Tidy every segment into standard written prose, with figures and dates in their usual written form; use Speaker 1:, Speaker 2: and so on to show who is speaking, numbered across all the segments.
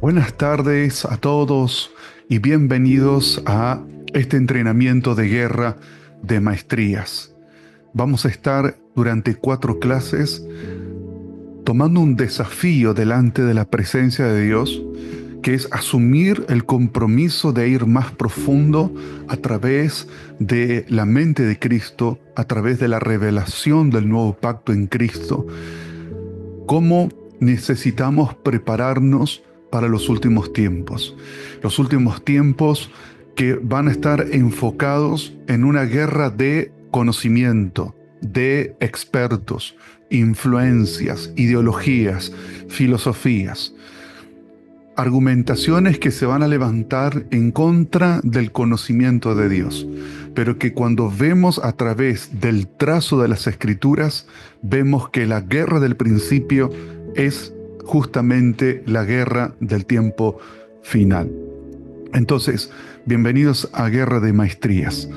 Speaker 1: Buenas tardes a todos y bienvenidos a este entrenamiento de guerra de maestrías. Vamos a estar durante 4 clases tomando un desafío delante de la presencia de Dios, que es asumir el compromiso de ir más profundo a través de la mente de Cristo, a través de la revelación del nuevo pacto en Cristo. ¿Cómo necesitamos prepararnos para los últimos tiempos? Los últimos tiempos que van a estar enfocados en una guerra de conocimiento, de expertos, influencias, ideologías, filosofías, argumentaciones que se van a levantar en contra del conocimiento de Dios, pero que cuando vemos a través del trazo de las Escrituras, vemos que la guerra del principio es justamente la guerra del tiempo final. Entonces, bienvenidos a Guerra de Maestrías,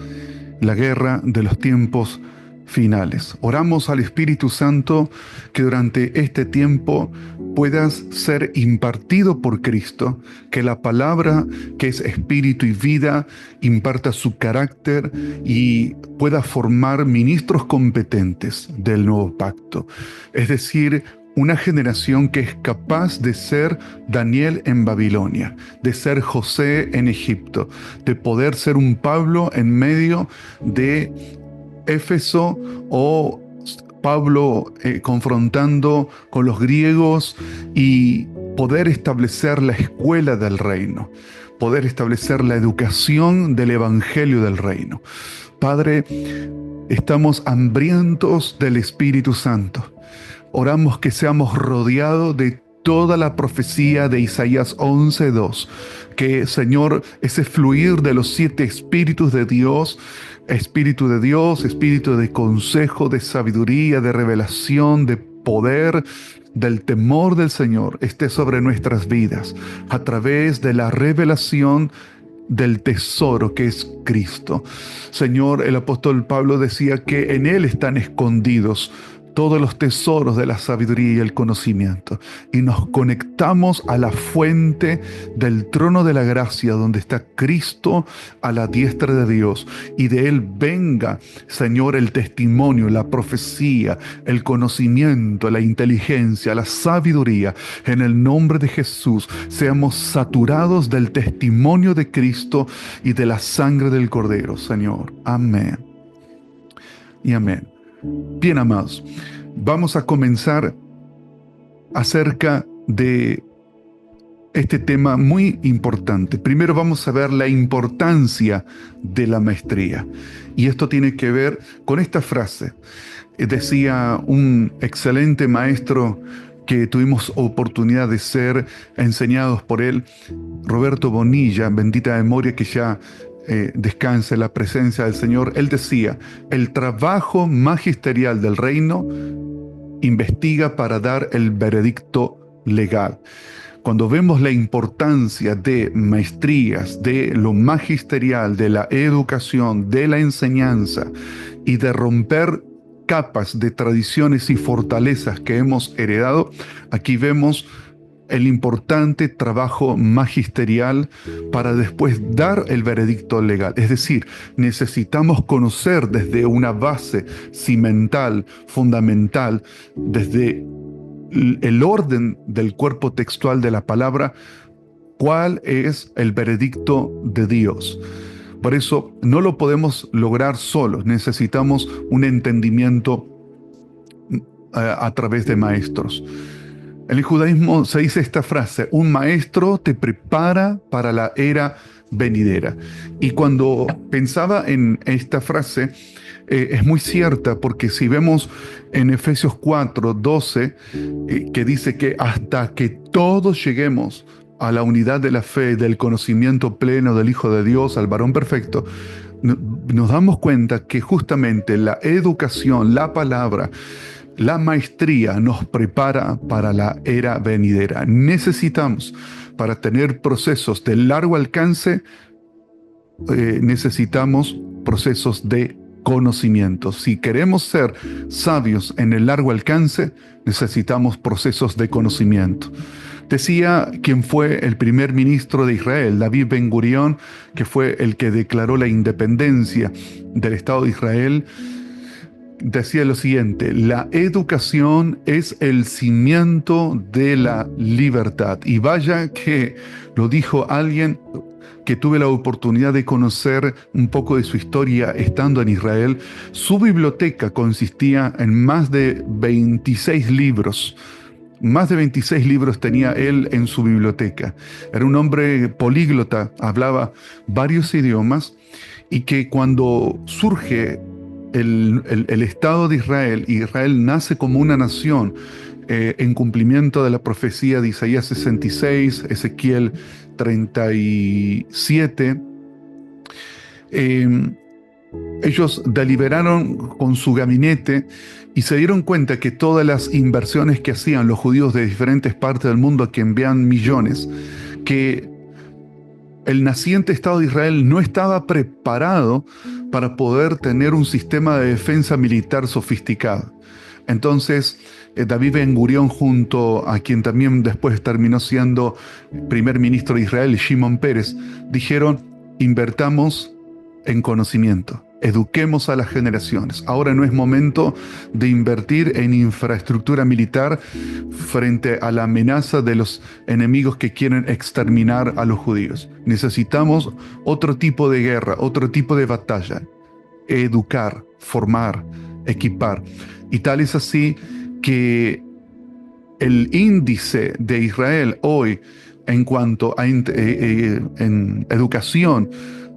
Speaker 1: la guerra de los tiempos finales. Oramos al Espíritu Santo que durante este tiempo puedas ser impartido por Cristo, que la palabra que es espíritu y vida imparta su carácter y pueda formar ministros competentes del nuevo pacto. Es decir, una generación que es capaz de ser Daniel en Babilonia, de ser José en Egipto, de poder ser un Pablo en medio de Éfeso o Pablo confrontando con los griegos y poder establecer la escuela del reino, poder establecer la educación del evangelio del reino. Padre, estamos hambrientos del Espíritu Santo. Oramos que seamos rodeados de toda la profecía de Isaías 11:2, que, Señor, ese fluir de los 7 espíritus de Dios, espíritu de consejo, de sabiduría, de revelación, de poder, del temor del Señor, esté sobre nuestras vidas a través de la revelación del tesoro que es Cristo. Señor, el apóstol Pablo decía que en Él están escondidos todos los tesoros de la sabiduría y el conocimiento, y nos conectamos a la fuente del trono de la gracia, donde está Cristo a la diestra de Dios, y de Él venga, Señor, el testimonio, la profecía, el conocimiento, la inteligencia, la sabiduría. En el nombre de Jesús, seamos saturados del testimonio de Cristo y de la sangre del Cordero, Señor. Amén y amén. Bien, amados, vamos a comenzar acerca de este tema muy importante. Primero vamos a ver la importancia de la maestría. Y esto tiene que ver con esta frase. Decía un excelente maestro que tuvimos oportunidad de ser enseñados por él, Roberto Bonilla, bendita memoria, que ya descansa en la presencia del Señor. Él decía: el trabajo magisterial del reino investiga para dar el veredicto legal. Cuando vemos la importancia de maestrías, de lo magisterial, de la educación, de la enseñanza y de romper capas de tradiciones y fortalezas que hemos heredado, aquí vemos el importante trabajo magisterial para después dar el veredicto legal. Es decir, necesitamos conocer desde una base cimental, fundamental, desde el orden del cuerpo textual de la palabra, cuál es el veredicto de Dios. Por eso no lo podemos lograr solos, necesitamos un entendimiento a través de maestros. En el judaísmo se dice esta frase: un maestro te prepara para la era venidera. Y cuando pensaba en esta frase, es muy cierta, porque si vemos en Efesios 4:12, que dice que hasta que todos lleguemos a la unidad de la fe, del conocimiento pleno del Hijo de Dios, al varón perfecto, nos damos cuenta que justamente la educación, la palabra, la maestría nos prepara para la era venidera. Necesitamos, para tener procesos de largo alcance, necesitamos procesos de conocimiento. Si queremos ser sabios en el largo alcance, necesitamos procesos de conocimiento. Decía quien fue el primer ministro de Israel, David Ben Gurión, que fue el que declaró la independencia del Estado de Israel. Decía lo siguiente: la educación es el cimiento de la libertad. Y vaya que lo dijo alguien que tuve la oportunidad de conocer un poco de su historia estando en Israel. Su biblioteca consistía en más de 26 libros. Más de 26 libros tenía él en su biblioteca. Era un hombre políglota, hablaba varios idiomas, y que cuando surge el Estado de Israel, y Israel nace como una nación, en cumplimiento de la profecía de Isaías 66, Ezequiel 37, ellos deliberaron con su gabinete y se dieron cuenta que todas las inversiones que hacían los judíos de diferentes partes del mundo, que envían millones, que el naciente Estado de Israel no estaba preparado para poder tener un sistema de defensa militar sofisticado. Entonces, David Ben Gurión, junto a quien también después terminó siendo primer ministro de Israel, Shimon Peres, dijeron: invertamos en conocimiento, eduquemos a las generaciones. Ahora no es momento de invertir en infraestructura militar frente a la amenaza de los enemigos que quieren exterminar a los judíos. Necesitamos otro tipo de guerra, otro tipo de batalla. Educar, formar, equipar. Y tal es así que el índice de Israel hoy en cuanto a en educación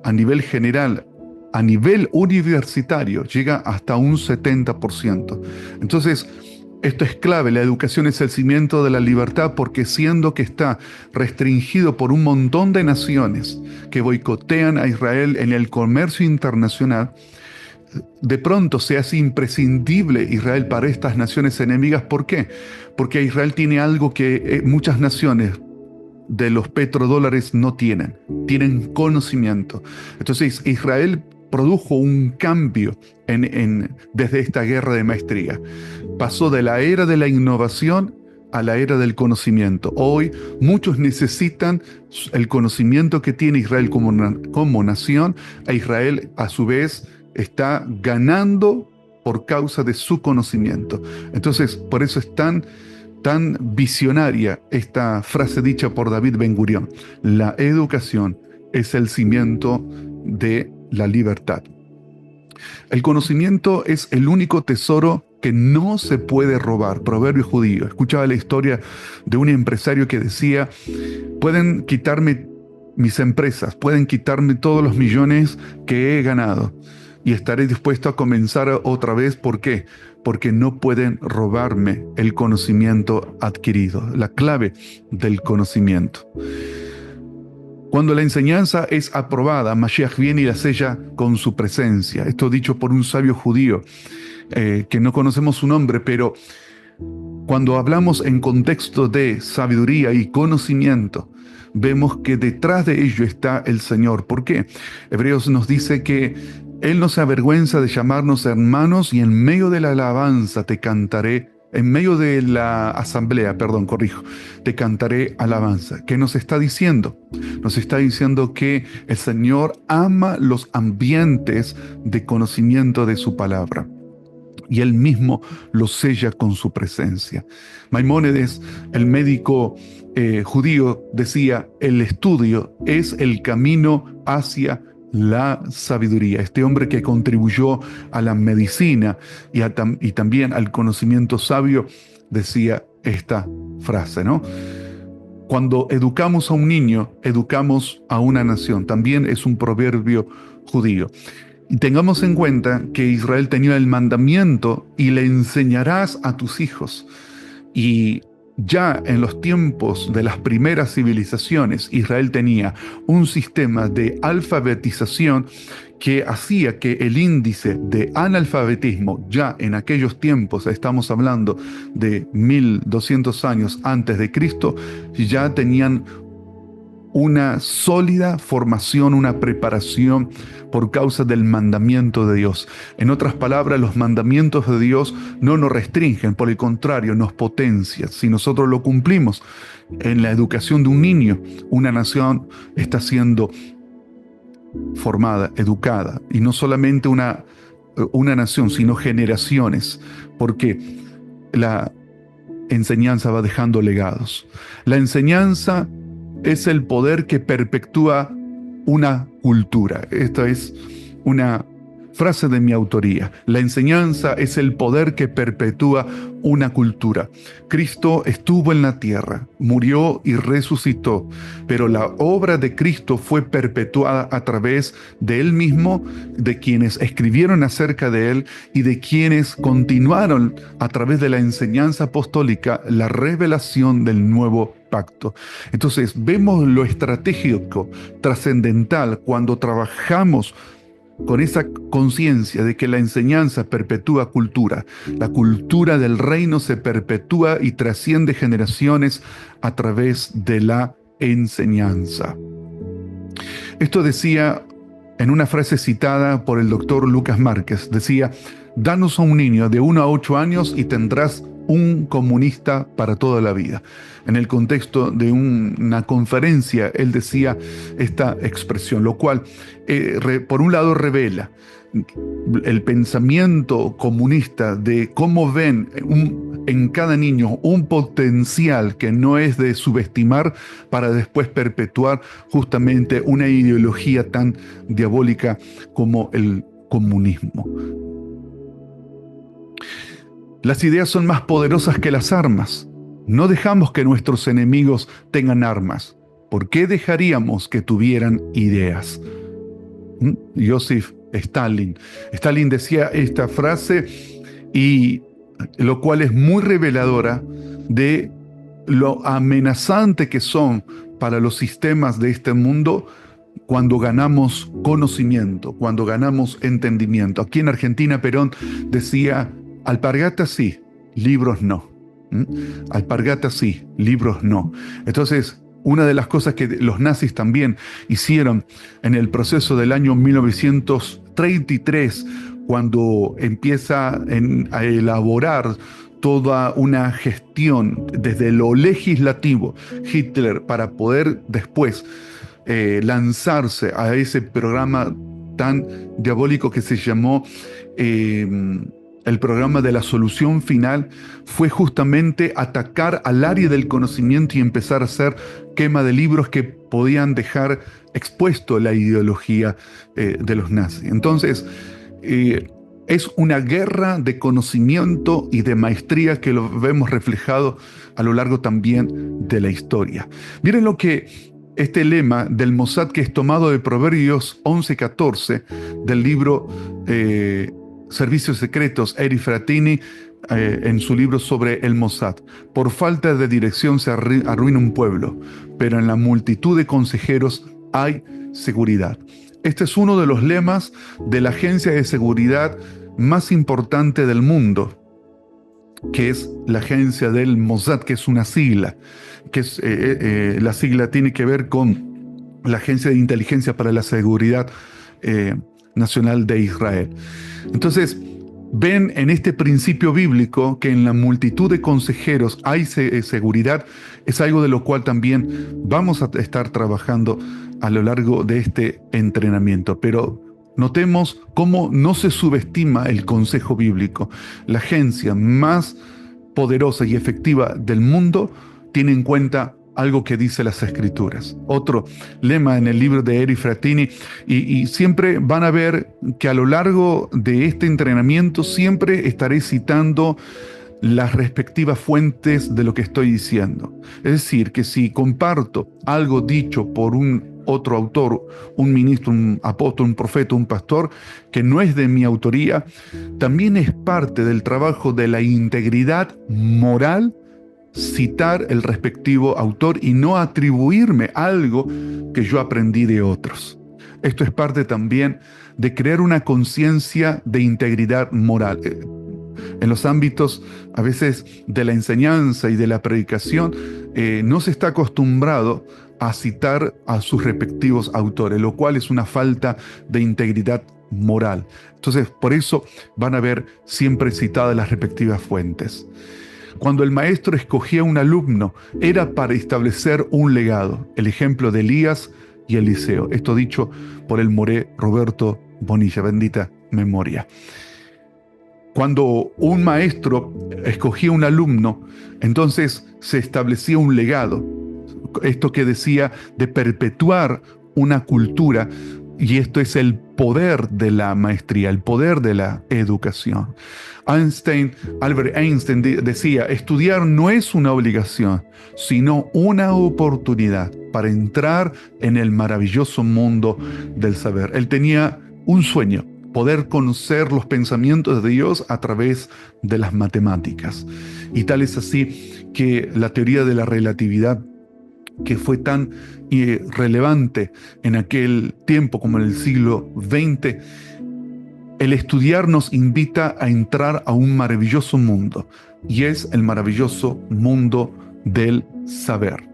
Speaker 1: a nivel general, a nivel universitario, llega hasta un 70%. Entonces, esto es clave. La educación es el cimiento de la libertad, porque siendo que está restringido por un montón de naciones que boicotean a Israel en el comercio internacional, de pronto se hace imprescindible Israel para estas naciones enemigas. ¿Por qué? Porque Israel tiene algo que muchas naciones de los petrodólares no tienen. Tienen conocimiento. Entonces Israel produjo un cambio desde esta guerra de maestría. Pasó de la era de la innovación a la era del conocimiento. Hoy muchos necesitan el conocimiento que tiene Israel como nación, e Israel a su vez está ganando por causa de su conocimiento. Entonces, por eso es tan visionaria esta frase dicha por David Ben Gurión: la educación es el cimiento de la libertad. El conocimiento es el único tesoro que no se puede robar. Proverbio judío. Escuchaba la historia de un empresario que decía: pueden quitarme mis empresas, pueden quitarme todos los millones que he ganado, y estaré dispuesto a comenzar otra vez. ¿Por qué? Porque no pueden robarme el conocimiento adquirido, la clave del conocimiento. Cuando la enseñanza es aprobada, Mashiach viene y la sella con su presencia. Esto dicho por un sabio judío, que no conocemos su nombre, pero cuando hablamos en contexto de sabiduría y conocimiento, vemos que detrás de ello está el Señor. ¿Por qué? Hebreos nos dice que Él no se avergüenza de llamarnos hermanos, y en medio de la alabanza te cantaré, en medio de la asamblea, te cantaré alabanza. ¿Qué nos está diciendo? Nos está diciendo que el Señor ama los ambientes de conocimiento de su palabra, y Él mismo los sella con su presencia. Maimónides, el médico judío, decía: el estudio es el camino hacia la sabiduría. Este hombre que contribuyó a la medicina y también al conocimiento sabio decía esta frase, ¿no? Cuando educamos a un niño, educamos a una nación. También es un proverbio judío. Y tengamos en cuenta que Israel tenía el mandamiento y le enseñarás a tus hijos. Y ya en los tiempos de las primeras civilizaciones, Israel tenía un sistema de alfabetización que hacía que el índice de analfabetismo, ya en aquellos tiempos, estamos hablando de 1200 años antes de Cristo, ya tenían una sólida formación, una preparación por causa del mandamiento de Dios. En otras palabras, los mandamientos de Dios no nos restringen, por el contrario, nos potencian. Si nosotros lo cumplimos en la educación de un niño, una nación está siendo formada, educada, y no solamente una nación, sino generaciones, porque la enseñanza va dejando legados. La enseñanza es el poder que perpetúa una cultura. Esta es una frase de mi autoría. La enseñanza es el poder que perpetúa una cultura. Cristo estuvo en la tierra, murió y resucitó, pero la obra de Cristo fue perpetuada a través de Él mismo, de quienes escribieron acerca de Él y de quienes continuaron a través de la enseñanza apostólica la revelación del nuevo pacto. Entonces vemos lo estratégico, trascendental, cuando trabajamos con esa conciencia de que la enseñanza perpetúa cultura. La cultura del reino se perpetúa y trasciende generaciones a través de la enseñanza. Esto decía en una frase citada por el doctor Lucas Márquez. Decía: danos a un niño de 1 a 8 años y tendrás un comunista para toda la vida. En el contexto de una conferencia, él decía esta expresión, lo cual, por un lado, revela el pensamiento comunista de cómo ven en cada niño un potencial que no es de subestimar para después perpetuar justamente una ideología tan diabólica como el comunismo. Las ideas son más poderosas que las armas. No dejamos que nuestros enemigos tengan armas. ¿Por qué dejaríamos que tuvieran ideas? Joseph Stalin. Stalin decía esta frase, y lo cual es muy reveladora de lo amenazante que son para los sistemas de este mundo cuando ganamos conocimiento, cuando ganamos entendimiento. Aquí en Argentina, Perón decía: alpargatas sí, libros no. Alpargatas sí, libros no. Entonces, una de las cosas que los nazis también hicieron en el proceso del año 1933, cuando empieza a elaborar toda una gestión desde lo legislativo, Hitler, para poder después lanzarse a ese programa tan diabólico que se llamó el programa de la solución final, fue justamente atacar al área del conocimiento y empezar a hacer quema de libros que podían dejar expuesto la ideología de los nazis. Entonces, es una guerra de conocimiento y de maestría que lo vemos reflejado a lo largo también de la historia. Miren lo que este lema del Mossad, que es tomado de Proverbios 11:14, del libro Servicios Secretos, Eric Frattini, en su libro sobre el Mossad. Por falta de dirección se arruina un pueblo, pero en la multitud de consejeros hay seguridad. Este es uno de los lemas de la agencia de seguridad más importante del mundo, que es la agencia del Mossad, que es una sigla, que es, la sigla tiene que ver con la Agencia de Inteligencia para la Seguridad Nacional de Israel. Entonces, ven en este principio bíblico que en la multitud de consejeros hay seguridad. Es algo de lo cual también vamos a estar trabajando a lo largo de este entrenamiento. Pero notemos cómo no se subestima el consejo bíblico. La agencia más poderosa y efectiva del mundo tiene en cuenta algo que dice las Escrituras. Otro lema en el libro de Eric Frattini, y siempre van a ver que a lo largo de este entrenamiento siempre estaré citando las respectivas fuentes de lo que estoy diciendo. Es decir, que si comparto algo dicho por un otro autor, un ministro, un apóstol, un profeta, un pastor, que no es de mi autoría, también es parte del trabajo de la integridad moral citar el respectivo autor y no atribuirme algo que yo aprendí de otros. Esto es parte también de crear una conciencia de integridad moral. En los ámbitos a veces de la enseñanza y de la predicación, no se está acostumbrado a citar a sus respectivos autores, lo cual es una falta de integridad moral. Entonces, por eso van a ver siempre citadas las respectivas fuentes. Cuando el maestro escogía un alumno, era para establecer un legado, el ejemplo de Elías y Eliseo. Esto dicho por el moré Roberto Bonilla, bendita memoria. Cuando un maestro escogía un alumno, entonces se establecía un legado. Esto que decía de perpetuar una cultura, y esto es el poder de la maestría, el poder de la educación. Albert Einstein decía, estudiar no es una obligación, sino una oportunidad para entrar en el maravilloso mundo del saber. Él tenía un sueño, poder conocer los pensamientos de Dios a través de las matemáticas. Y tal es así que la teoría de la relatividad, que fue tan relevante en aquel tiempo como en el siglo XX, el estudiar nos invita a entrar a un maravilloso mundo, y es el maravilloso mundo del saber.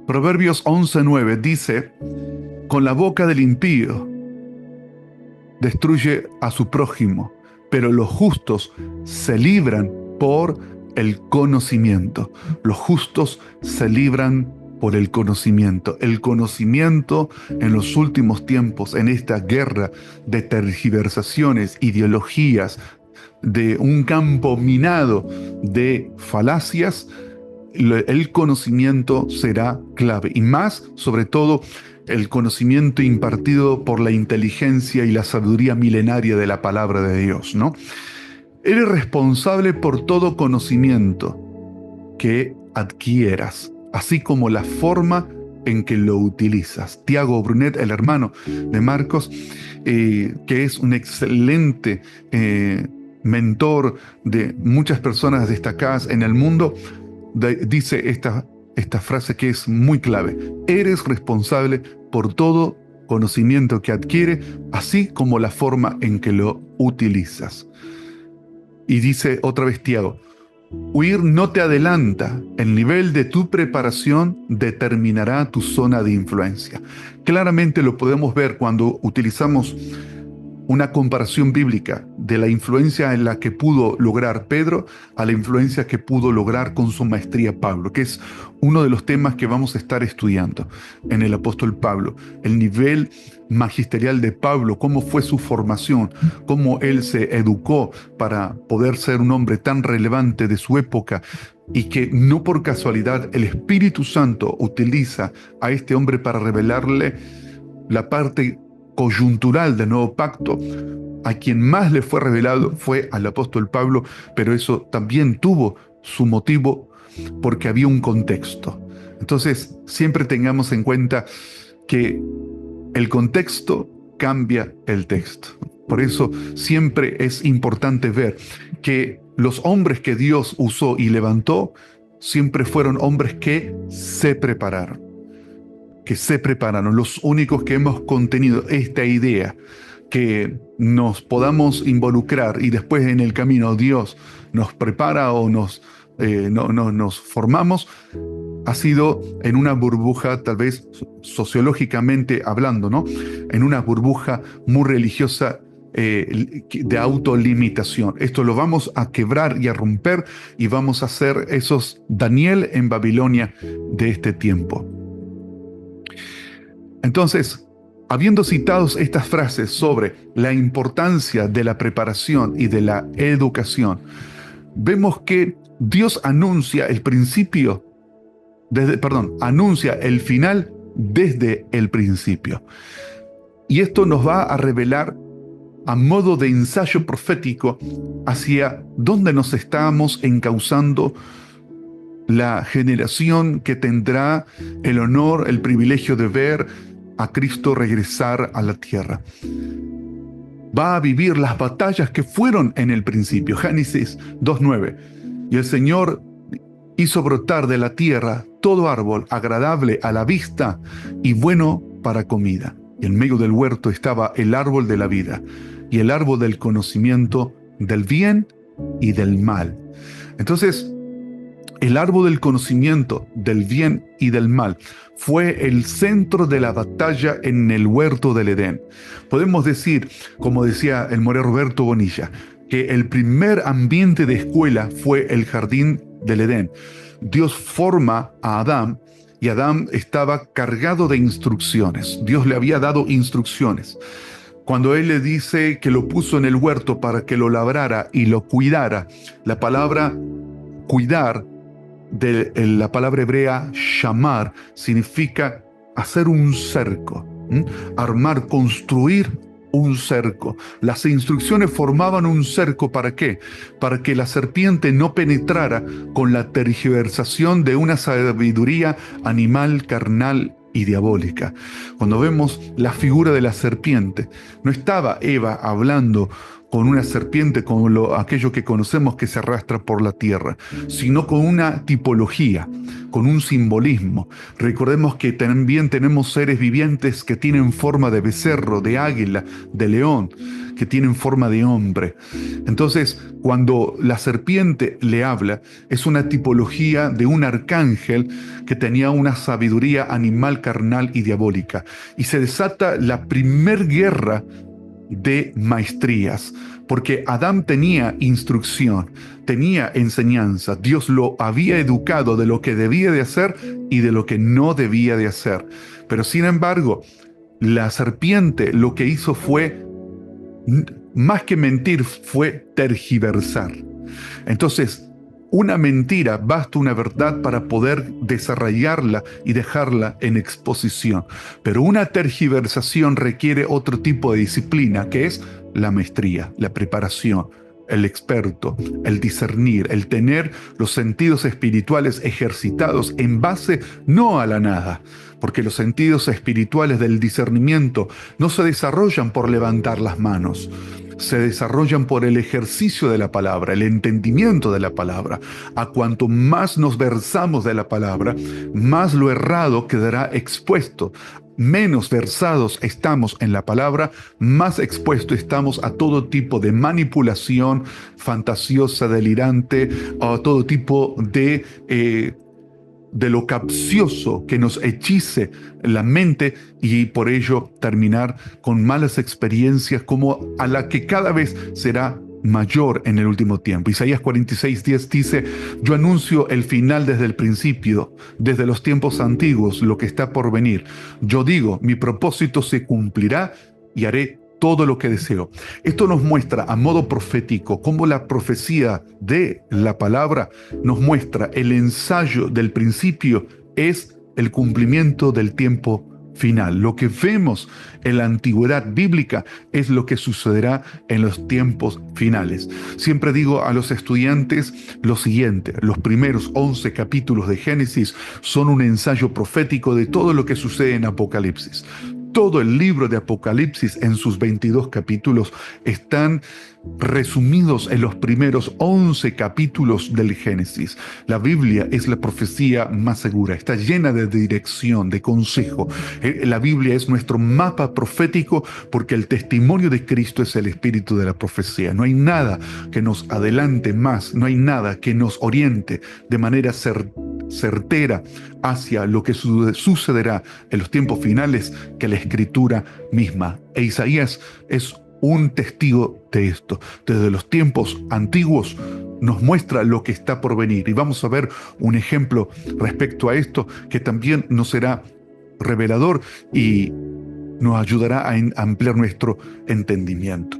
Speaker 1: Proverbios 11:9 dice, con la boca del impío destruye a su prójimo, pero los justos se libran por el conocimiento. Los justos se libran por el conocimiento. El conocimiento en los últimos tiempos, en esta guerra de tergiversaciones, ideologías, de un campo minado de falacias, el conocimiento será clave. Y más, sobre todo, el conocimiento impartido por la inteligencia y la sabiduría milenaria de la palabra de Dios, ¿no? Eres responsable por todo conocimiento que adquieras, así como la forma en que lo utilizas. Tiago Brunet, el hermano de Marcos, que es un excelente mentor de muchas personas destacadas en el mundo, dice esta frase que es muy clave. Eres responsable por todo conocimiento que adquiere, así como la forma en que lo utilizas. Y dice otra vez Tiago, huir no te adelanta, el nivel de tu preparación determinará tu zona de influencia. Claramente lo podemos ver cuando utilizamos una comparación bíblica de la influencia en la que pudo lograr Pedro a la influencia que pudo lograr con su maestría Pablo, que es uno de los temas que vamos a estar estudiando en el apóstol Pablo. El nivel magisterial de Pablo, cómo fue su formación, cómo él se educó para poder ser un hombre tan relevante de su época, y que no por casualidad el Espíritu Santo utiliza a este hombre para revelarle la parte coyuntural del nuevo pacto. A quien más le fue revelado fue al apóstol Pablo, pero eso también tuvo su motivo porque había un contexto. Entonces, siempre tengamos en cuenta que el contexto cambia el texto. Por eso siempre es importante ver que los hombres que Dios usó y levantó siempre fueron hombres que se prepararon. Los únicos que hemos contenido esta idea, que nos podamos involucrar y después en el camino Dios nos prepara o nos formamos, ha sido en una burbuja, tal vez sociológicamente hablando, ¿no? En una burbuja muy religiosa de autolimitación. Esto lo vamos a quebrar y a romper y vamos a ser esos Daniel en Babilonia de este tiempo. Entonces, habiendo citado estas frases sobre la importancia de la preparación y de la educación, vemos que Dios anuncia el principio, anuncia el final desde el principio. Y esto nos va a revelar a modo de ensayo profético hacia dónde nos estamos encauzando la generación que tendrá el honor, el privilegio de ver a Cristo regresar a la tierra. Va a vivir las batallas que fueron en el principio. Génesis 2:9. Y el Señor hizo brotar de la tierra todo árbol agradable a la vista y bueno para comida. Y en medio del huerto estaba el árbol de la vida y el árbol del conocimiento del bien y del mal. Entonces, el árbol del conocimiento del bien y del mal fue el centro de la batalla en el huerto del Edén. Podemos decir, como decía el Moré Roberto Bonilla, que el primer ambiente de escuela fue el jardín del Edén. Dios forma a Adán y Adán estaba cargado de instrucciones. Dios le había dado instrucciones. Cuando Él le dice que lo puso en el huerto para que lo labrara y lo cuidara, la palabra cuidar, de la palabra hebrea shamar, significa hacer un cerco, armar, construir un cerco. Las instrucciones formaban un cerco, ¿para qué? Para que la serpiente no penetrara con la tergiversación de una sabiduría animal, carnal y diabólica. Cuando vemos la figura de la serpiente, no estaba Eva hablando con una serpiente como aquello que conocemos que se arrastra por la tierra, sino con una tipología, con un simbolismo. Recordemos que también tenemos seres vivientes que tienen forma de becerro, de águila, de león, que tienen forma de hombre. Entonces, cuando la serpiente le habla, es una tipología de un arcángel que tenía una sabiduría animal, carnal y diabólica. Y se desata la primer guerra de maestrías, porque Adán tenía instrucción, tenía enseñanza. Dios lo había educado de lo que debía de hacer y de lo que no debía de hacer. Pero sin embargo, la serpiente lo que hizo fue, más que mentir, fue tergiversar. Entonces, una mentira basta una verdad para poder desarrollarla y dejarla en exposición. Pero una tergiversación requiere otro tipo de disciplina, que es la maestría, la preparación, el experto, el discernir, el tener los sentidos espirituales ejercitados en base no a la nada, porque los sentidos espirituales del discernimiento no se desarrollan por levantar las manos, se desarrollan por el ejercicio de la palabra, el entendimiento de la palabra. A cuanto más nos versamos de la palabra, más lo errado quedará expuesto. Menos versados estamos en la palabra, más expuestos estamos a todo tipo de manipulación fantasiosa, delirante, a todo tipo de lo capcioso que nos hechice la mente y por ello terminar con malas experiencias como a la que cada vez será mayor en el último tiempo. Isaías 46:10 dice: yo anuncio el final desde el principio, desde los tiempos antiguos, lo que está por venir. Yo digo, mi propósito se cumplirá y haré todo lo que deseo. Esto nos muestra a modo profético cómo la profecía de la palabra nos muestra el ensayo del principio es el cumplimiento del tiempo final. Lo que vemos en la antigüedad bíblica es lo que sucederá en los tiempos finales. Siempre digo a los estudiantes lo siguiente: los primeros 11 capítulos de Génesis son un ensayo profético de todo lo que sucede en Apocalipsis. Todo el libro de Apocalipsis en sus 22 capítulos están resumidos en los primeros 11 capítulos del Génesis. La Biblia es la profecía más segura, está llena de dirección, de consejo. La Biblia es nuestro mapa profético porque el testimonio de Cristo es el espíritu de la profecía. No hay nada que nos adelante más, no hay nada que nos oriente de manera certera hacia lo que sucederá en los tiempos finales que la Escritura misma. E Isaías es un testigo de esto. Desde los tiempos antiguos nos muestra lo que está por venir. Y vamos a ver un ejemplo respecto a esto que también nos será revelador y nos ayudará a ampliar nuestro entendimiento.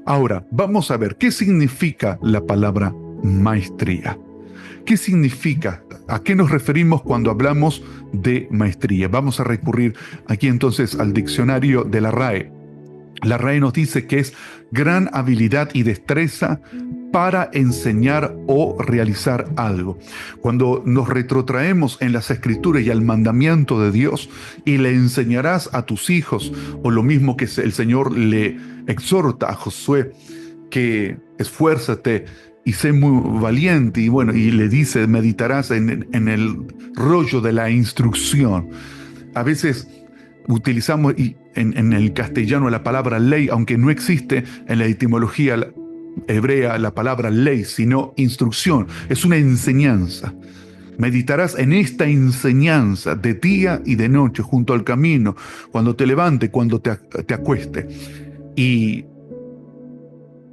Speaker 1: Ahora, vamos a ver qué significa la palabra maestría. ¿Qué significa? ¿A qué nos referimos cuando hablamos de maestría? Vamos a recurrir aquí entonces al diccionario de la RAE. La RAE nos dice que es gran habilidad y destreza para enseñar o realizar algo. Cuando nos retrotraemos en las Escrituras y al mandamiento de Dios, y le enseñarás a tus hijos, o lo mismo que el Señor le exhorta a Josué, que esfuérzate y sé muy valiente, y bueno, y le dice, meditarás en el rollo de la instrucción. A veces utilizamos en el castellano la palabra ley, aunque no existe en la etimología hebrea la palabra ley, sino instrucción. Es una enseñanza. Meditarás en esta enseñanza de día y de noche junto al camino, cuando te levante, cuando te acueste. Y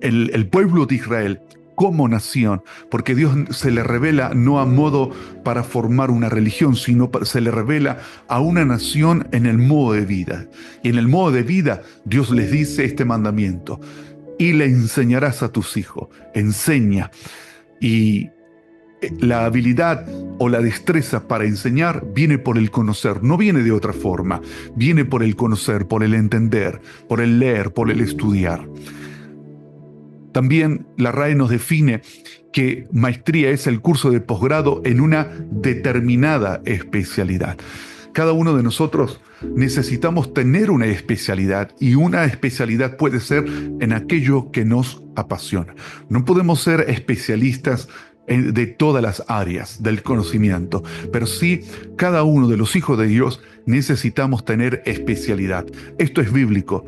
Speaker 1: el pueblo de Israel como nación, porque Dios se le revela no a modo para formar una religión, sino se le revela a una nación en el modo de vida. Y en el modo de vida Dios les dice este mandamiento: y le enseñarás a tus hijos. Enseña. Y la habilidad o la destreza para enseñar viene por el conocer, no viene de otra forma, viene por el conocer, por el entender, por el leer, por el estudiar. También la RAE nos define que maestría es el curso de posgrado en una determinada especialidad. Cada uno de nosotros necesitamos tener una especialidad, y una especialidad puede ser en aquello que nos apasiona. No podemos ser especialistas de todas las áreas del conocimiento, pero sí cada uno de los hijos de Dios necesitamos tener especialidad. Esto es bíblico.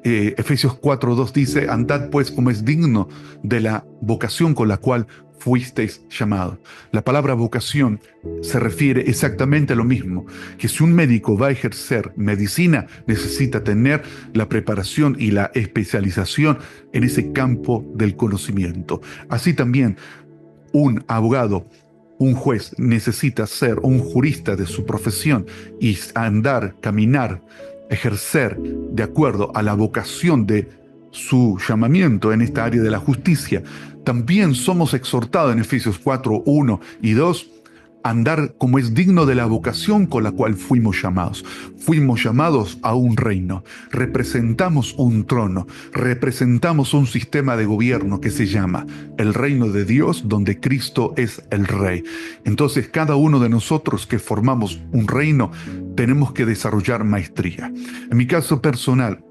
Speaker 1: Efesios 4:2 dice: andad pues como es digno de la vocación con la cual fuisteis llamados. La palabra vocación se refiere exactamente a lo mismo, que si un médico va a ejercer medicina, necesita tener la preparación y la especialización en ese campo del conocimiento. Así también un abogado, un juez necesita ser un jurista de su profesión y andar, caminar, ejercer de acuerdo a la vocación de su llamamiento en esta área de la justicia. También somos exhortados en Efesios 4:1 y 2 a andar como es digno de la vocación con la cual fuimos llamados. Fuimos llamados a un reino, representamos un trono, representamos un sistema de gobierno que se llama el reino de Dios, donde Cristo es el rey. Entonces, cada uno de nosotros que formamos un reino, tenemos que desarrollar maestría. En mi caso personal,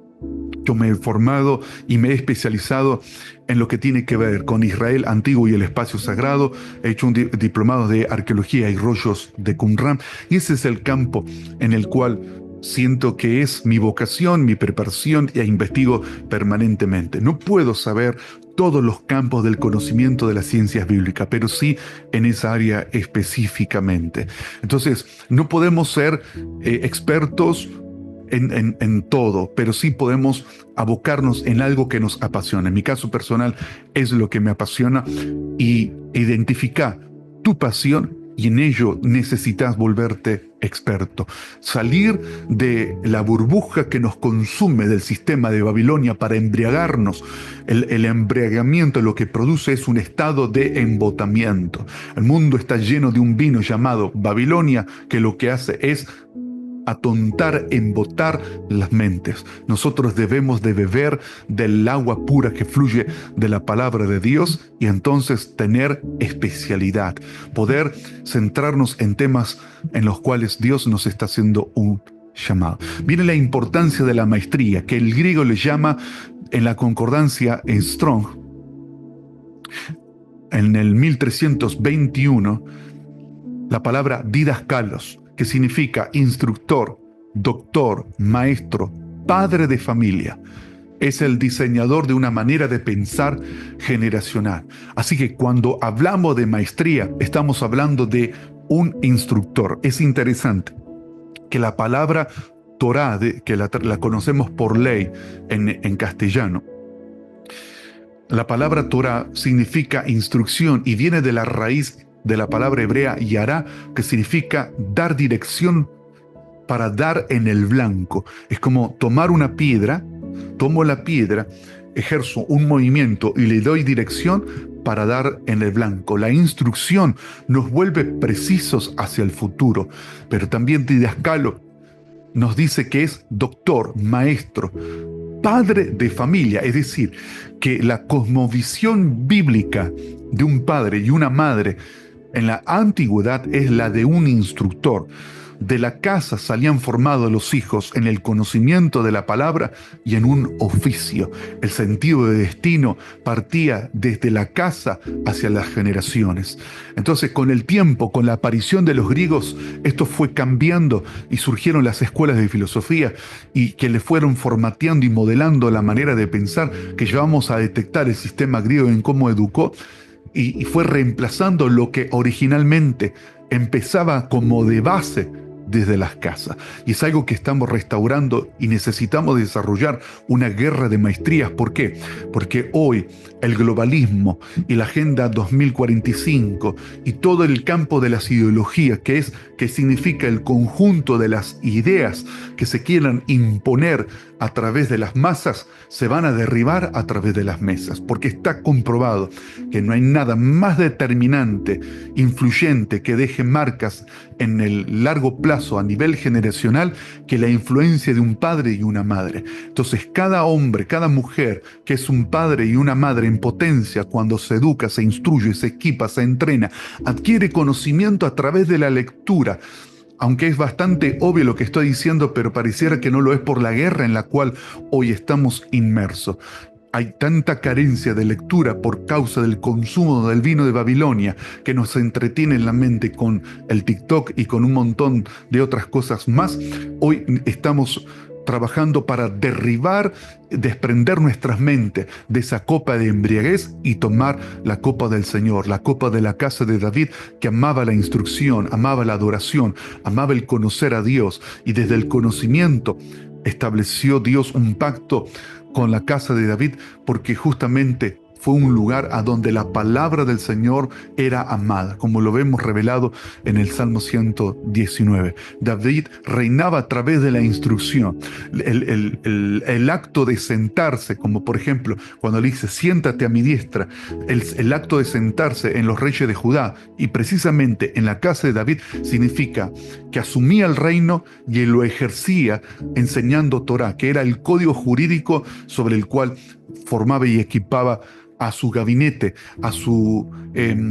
Speaker 1: yo me he formado y me he especializado en lo que tiene que ver con Israel antiguo y el espacio sagrado. He hecho un diplomado de arqueología y rollos de Qumran, y ese es el campo en el cual siento que es mi vocación, mi preparación, e investigo permanentemente. No puedo saber todos los campos del conocimiento de las ciencias bíblicas, pero sí en esa área específicamente. Entonces, no podemos ser expertos en todo, pero sí podemos abocarnos en algo que nos apasiona. En mi caso personal es lo que me apasiona, y identifica tu pasión y en ello necesitas volverte experto. Salir de la burbuja que nos consume del sistema de Babilonia para embriagarnos. El embriagamiento lo que produce es un estado de embotamiento. El mundo está lleno de un vino llamado Babilonia, que lo que hace es atontar, embotar las mentes. Nosotros debemos de beber del agua pura que fluye de la palabra de Dios, y entonces tener especialidad, poder centrarnos en temas en los cuales Dios nos está haciendo un llamado. Viene la importancia de la maestría, que el griego le llama en la concordancia en Strong, en el 1321, la palabra didaskalos, que significa instructor, doctor, maestro, padre de familia. Es el diseñador de una manera de pensar generacional. Así que cuando hablamos de maestría, estamos hablando de un instructor. Es interesante que la palabra Torá, que la conocemos por ley en castellano, la palabra Torá significa instrucción y viene de la raíz de la palabra hebrea yará, que significa dar dirección, para dar en el blanco. Es como tomar una piedra, tomo la piedra, ejerzo un movimiento y le doy dirección para dar en el blanco. La instrucción nos vuelve precisos hacia el futuro, pero también Didascalo nos dice que es doctor, maestro. padre de familia, es decir, que la cosmovisión bíblica de un padre y una madre en la antigüedad es la de un instructor. De la casa salían formados los hijos en el conocimiento de la palabra y en un oficio. El sentido de destino partía desde la casa hacia las generaciones. Entonces, con el tiempo, con la aparición de los griegos, esto fue cambiando y surgieron las escuelas de filosofía y que le fueron formateando y modelando la manera de pensar que llevamos a detectar el sistema griego en cómo educó y fue reemplazando lo que originalmente empezaba como de base desde las casas. Y es algo que estamos restaurando y necesitamos desarrollar una guerra de maestrías. ¿Por qué? Porque hoy el globalismo y la Agenda 2045 y todo el campo de las ideologías, que significa el conjunto de las ideas que se quieran imponer a través de las masas, se van a derribar a través de las mesas, porque está comprobado que no hay nada más determinante, influyente, que deje marcas en el largo plazo a nivel generacional que la influencia de un padre y una madre. Entonces, cada hombre, cada mujer que es un padre y una madre en potencia, cuando se educa, se instruye, se equipa, se entrena, adquiere conocimiento a través de la lectura. Aunque es bastante obvio lo que estoy diciendo, pero pareciera que no lo es por la guerra en la cual hoy estamos inmersos. Hay tanta carencia de lectura por causa del consumo del vino de Babilonia que nos entretiene en la mente con el TikTok y con un montón de otras cosas más. Hoy estamos trabajando para derribar, desprender nuestras mentes de esa copa de embriaguez y tomar la copa del Señor, la copa de la casa de David, que amaba la instrucción, amaba la adoración, amaba el conocer a Dios, y desde el conocimiento estableció Dios un pacto con la casa de David, porque justamente fue un lugar a donde la palabra del Señor era amada, como lo vemos revelado en el Salmo 119. David reinaba a través de la instrucción. El acto de sentarse, como por ejemplo cuando le dice, siéntate a mi diestra, el acto de sentarse en los reyes de Judá y precisamente en la casa de David significa que asumía el reino y lo ejercía enseñando Torá, que era el código jurídico sobre el cual formaba y equipaba a su gabinete, a su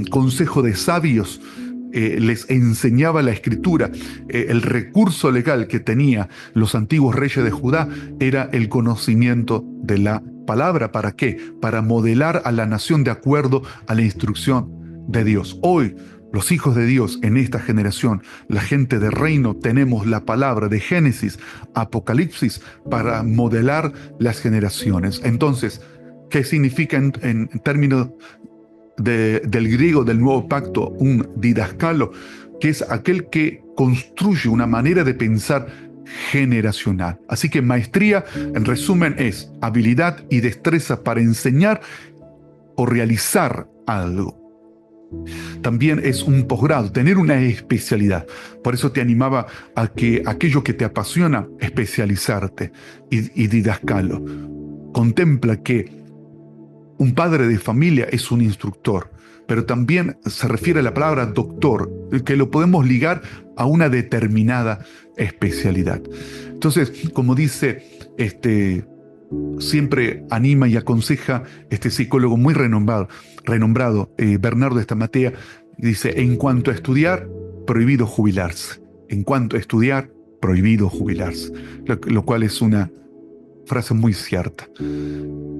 Speaker 1: consejo de sabios, les enseñaba la escritura. El recurso legal que tenía los antiguos reyes de Judá era el conocimiento de la palabra. ¿Para qué? Para modelar a la nación de acuerdo a la instrucción de Dios. Hoy, los hijos de Dios en esta generación, la gente de reino, tenemos la palabra de Génesis, Apocalipsis, para modelar las generaciones. Entonces, ¿qué significa en términos del griego del nuevo pacto un didascalo? Que es aquel que construye una manera de pensar generacional. Así que maestría, en resumen, es habilidad y destreza para enseñar o realizar algo. También es un posgrado, tener una especialidad. Por eso te animaba a que aquello que te apasiona, especializarte y didascalo. Contempla que un padre de familia es un instructor, pero también se refiere a la palabra doctor, que lo podemos ligar a una determinada especialidad. Entonces, como dice, siempre anima y aconseja este psicólogo muy renombrado, Bernardo Estamatea, dice, en cuanto a estudiar, prohibido jubilarse. En cuanto a estudiar, prohibido jubilarse. Lo cual es una frase muy cierta.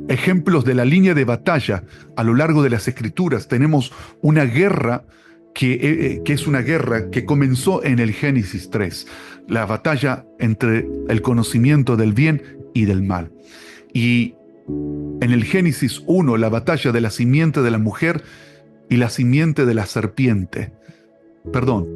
Speaker 1: Ejemplos de la línea de batalla a lo largo de las Escrituras. Tenemos una guerra que es una guerra que comenzó en el Génesis 3, la batalla entre el conocimiento del bien y del mal. Y en el Génesis 1, la batalla de la simiente de la mujer y la simiente de la serpiente. Perdón,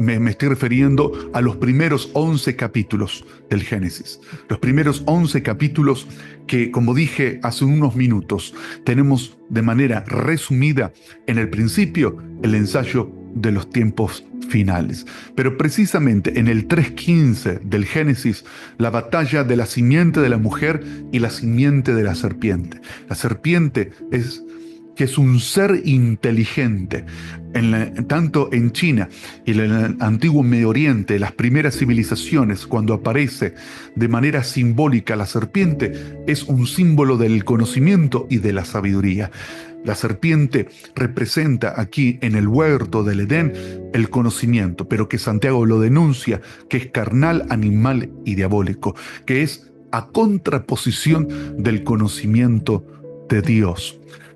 Speaker 1: me estoy refiriendo a los primeros 11 capítulos del Génesis. Los primeros 11 capítulos que, como dije hace unos minutos, tenemos de manera resumida en el principio el ensayo de los tiempos finales. Pero precisamente en el 3:15 del Génesis, la batalla de la simiente de la mujer y la simiente de la serpiente. La serpiente que es un ser inteligente. Tanto en China y en el antiguo Medio Oriente, las primeras civilizaciones, cuando aparece de manera simbólica la serpiente, es un símbolo del conocimiento y de la sabiduría. La serpiente representa aquí en el huerto del Edén el conocimiento, pero que Santiago lo denuncia, que es carnal, animal y diabólico, que es a contraposición del conocimiento de Dios.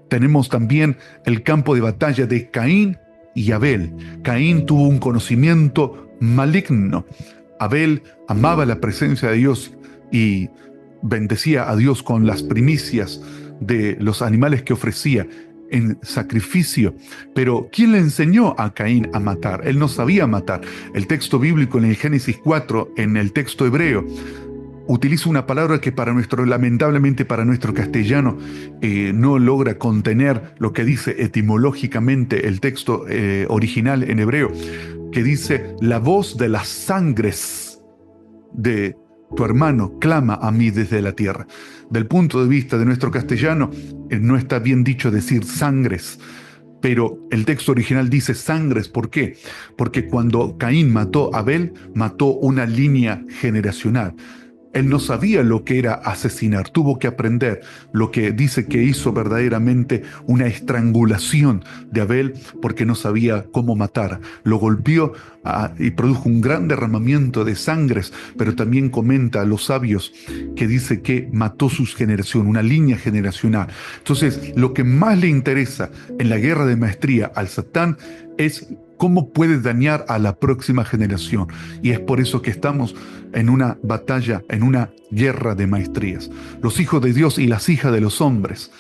Speaker 1: Tenemos también el campo de batalla de Caín y Abel. Caín tuvo un conocimiento maligno. Abel amaba la presencia de Dios y bendecía a Dios con las primicias de los animales que ofrecía en sacrificio. Pero ¿quién le enseñó a Caín a matar? Él no sabía matar. El texto bíblico en el Génesis 4, en el texto hebreo, utiliza una palabra que lamentablemente para nuestro castellano no logra contener lo que dice etimológicamente el texto original en hebreo, que dice: la voz de las sangres de tu hermano clama a mí desde la tierra. Del punto de vista de nuestro castellano, no está bien dicho decir sangres, pero el texto original dice sangres. ¿Por qué? Porque cuando Caín mató a Abel, mató una línea generacional. Él no sabía lo que era asesinar, tuvo que aprender. Lo que dice que hizo verdaderamente una estrangulación de Abel porque no sabía cómo matar. Lo golpeó y produjo un gran derramamiento de sangres, pero también comenta a los sabios que dice que mató su generación, una línea generacional. Entonces, lo que más le interesa en la guerra de maestría al Satán es cómo puede dañar a la próxima generación. Y es por eso que estamos en una batalla, en una guerra de maestrías. Los hijos de Dios y las hijas de los hombres.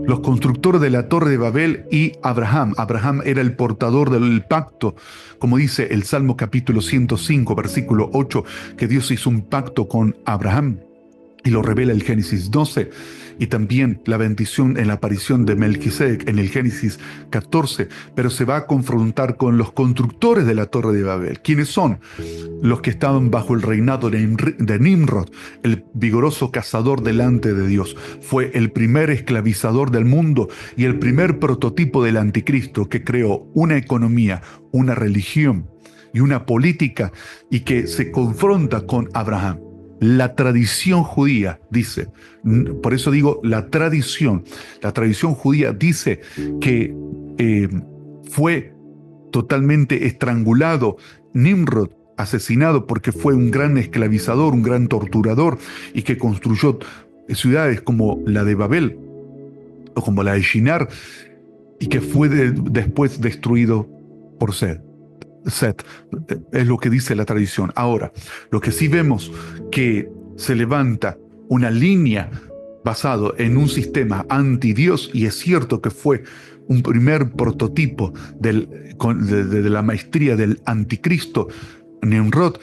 Speaker 1: Los constructores de la Torre de Babel y Abraham. Abraham era el portador del pacto, como dice el Salmo capítulo 105, versículo 8, que Dios hizo un pacto con Abraham. Y lo revela el Génesis 12, y también la bendición en la aparición de Melquisedec en el Génesis 14, pero se va a confrontar con los constructores de la Torre de Babel. ¿Quiénes son? Los que estaban bajo el reinado de Nimrod, el vigoroso cazador delante de Dios. Fue el primer esclavizador del mundo y el primer prototipo del anticristo que creó una economía, una religión y una política y que se confronta con Abraham. La tradición judía dice, por eso digo la tradición judía dice que fue totalmente estrangulado Nimrod, asesinado porque fue un gran esclavizador, un gran torturador, y que construyó ciudades como la de Babel o como la de Shinar, y que fue después destruido por Set. Es lo que dice la tradición. Ahora, lo que sí vemos que se levanta una línea basado en un sistema anti-Dios, y es cierto que fue un primer prototipo de la maestría del anticristo, Nimrod,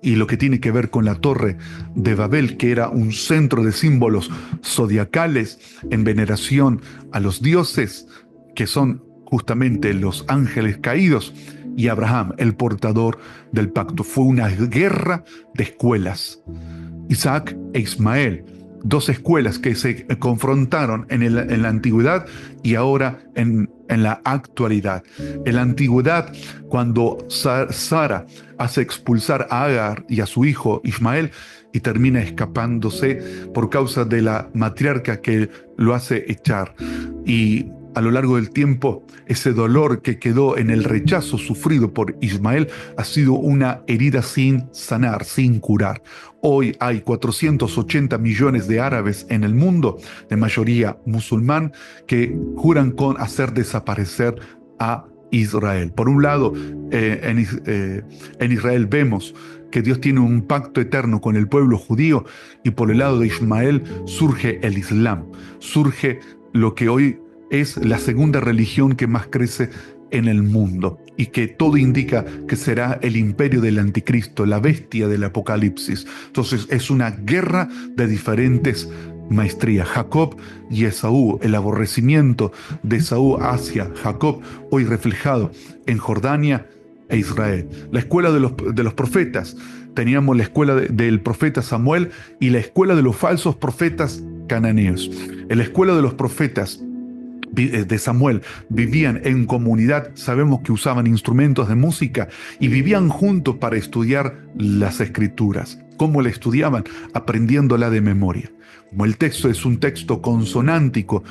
Speaker 1: y lo que tiene que ver con la Torre de Babel, que era un centro de símbolos zodiacales en veneración a los dioses, que son justamente los ángeles caídos, y Abraham, el portador del pacto. Fue una guerra de escuelas. Isaac e Ismael, dos escuelas que se confrontaron en la antigüedad y ahora en la actualidad. En la antigüedad, cuando Sara hace expulsar a Agar y a su hijo Ismael, y termina escapándose por causa de la matriarca que lo hace echar. Y a lo largo del tiempo, ese dolor que quedó en el rechazo sufrido por Ismael ha sido una herida sin sanar, sin curar. Hoy hay 480 millones de árabes en el mundo, de mayoría musulmán, que juran con hacer desaparecer a Israel. Por un lado, en Israel vemos que Dios tiene un pacto eterno con el pueblo judío, y por el lado de Ismael surge el Islam, surge lo que hoy es la segunda religión que más crece en el mundo, y que todo indica que será el imperio del anticristo, la bestia del Apocalipsis. Entonces es una guerra de diferentes maestrías. Jacob y Esaú, el aborrecimiento de Esaú hacia Jacob, hoy reflejado en Jordania e Israel. La escuela de los profetas. Teníamos la escuela del profeta Samuel y la escuela de los falsos profetas cananeos. En la escuela de los profetas de Samuel vivían en comunidad, sabemos que usaban instrumentos de música y vivían juntos para estudiar las escrituras. ¿Cómo la estudiaban? Aprendiéndola de memoria. Como el texto es un texto consonántico,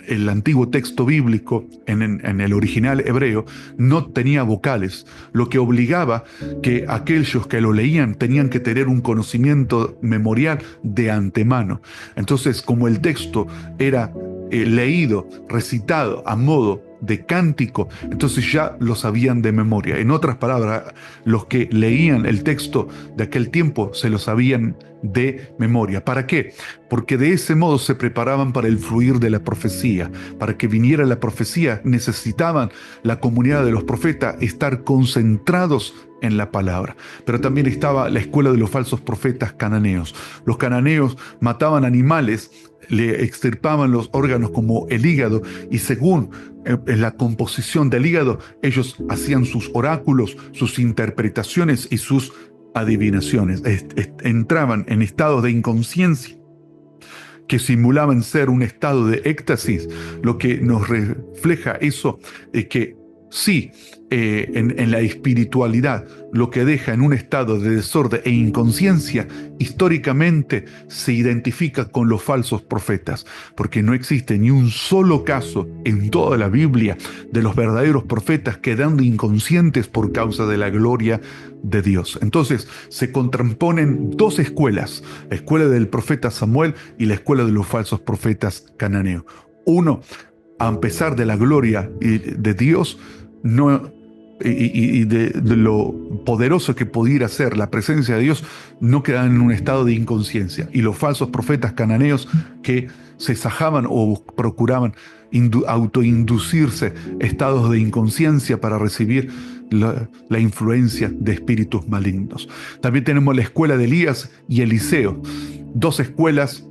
Speaker 1: el antiguo texto bíblico en el original hebreo no tenía vocales, lo que obligaba que aquellos que lo leían tenían que tener un conocimiento memorial de antemano. Entonces, como el texto era leído, recitado a modo de cántico, entonces ya lo sabían de memoria. En otras palabras, los que leían el texto de aquel tiempo se lo sabían de memoria. ¿Para qué? Porque de ese modo se preparaban para el fluir de la profecía. Para que viniera la profecía necesitaban la comunidad de los profetas estar concentrados en la palabra. Pero también estaba la escuela de los falsos profetas cananeos. Los cananeos mataban animales, le extirpaban los órganos como el hígado y según la composición del hígado, ellos hacían sus oráculos, sus interpretaciones y sus adivinaciones. Entraban en estados de inconsciencia que simulaban ser un estado de éxtasis. Lo que nos refleja eso es que sí, en la espiritualidad, lo que deja en un estado de desorden e inconsciencia, históricamente se identifica con los falsos profetas, porque no existe ni un solo caso en toda la Biblia de los verdaderos profetas quedando inconscientes por causa de la gloria de Dios. Entonces se contraponen dos escuelas, la escuela del profeta Samuel y la escuela de los falsos profetas cananeos. Uno, a pesar de la gloria de Dios, y de lo poderoso que pudiera ser la presencia de Dios, no quedaban en un estado de inconsciencia. Y los falsos profetas cananeos que se sajaban o procuraban autoinducirse estados de inconsciencia para recibir la influencia de espíritus malignos. También tenemos la escuela de Elías y Eliseo, dos escuelas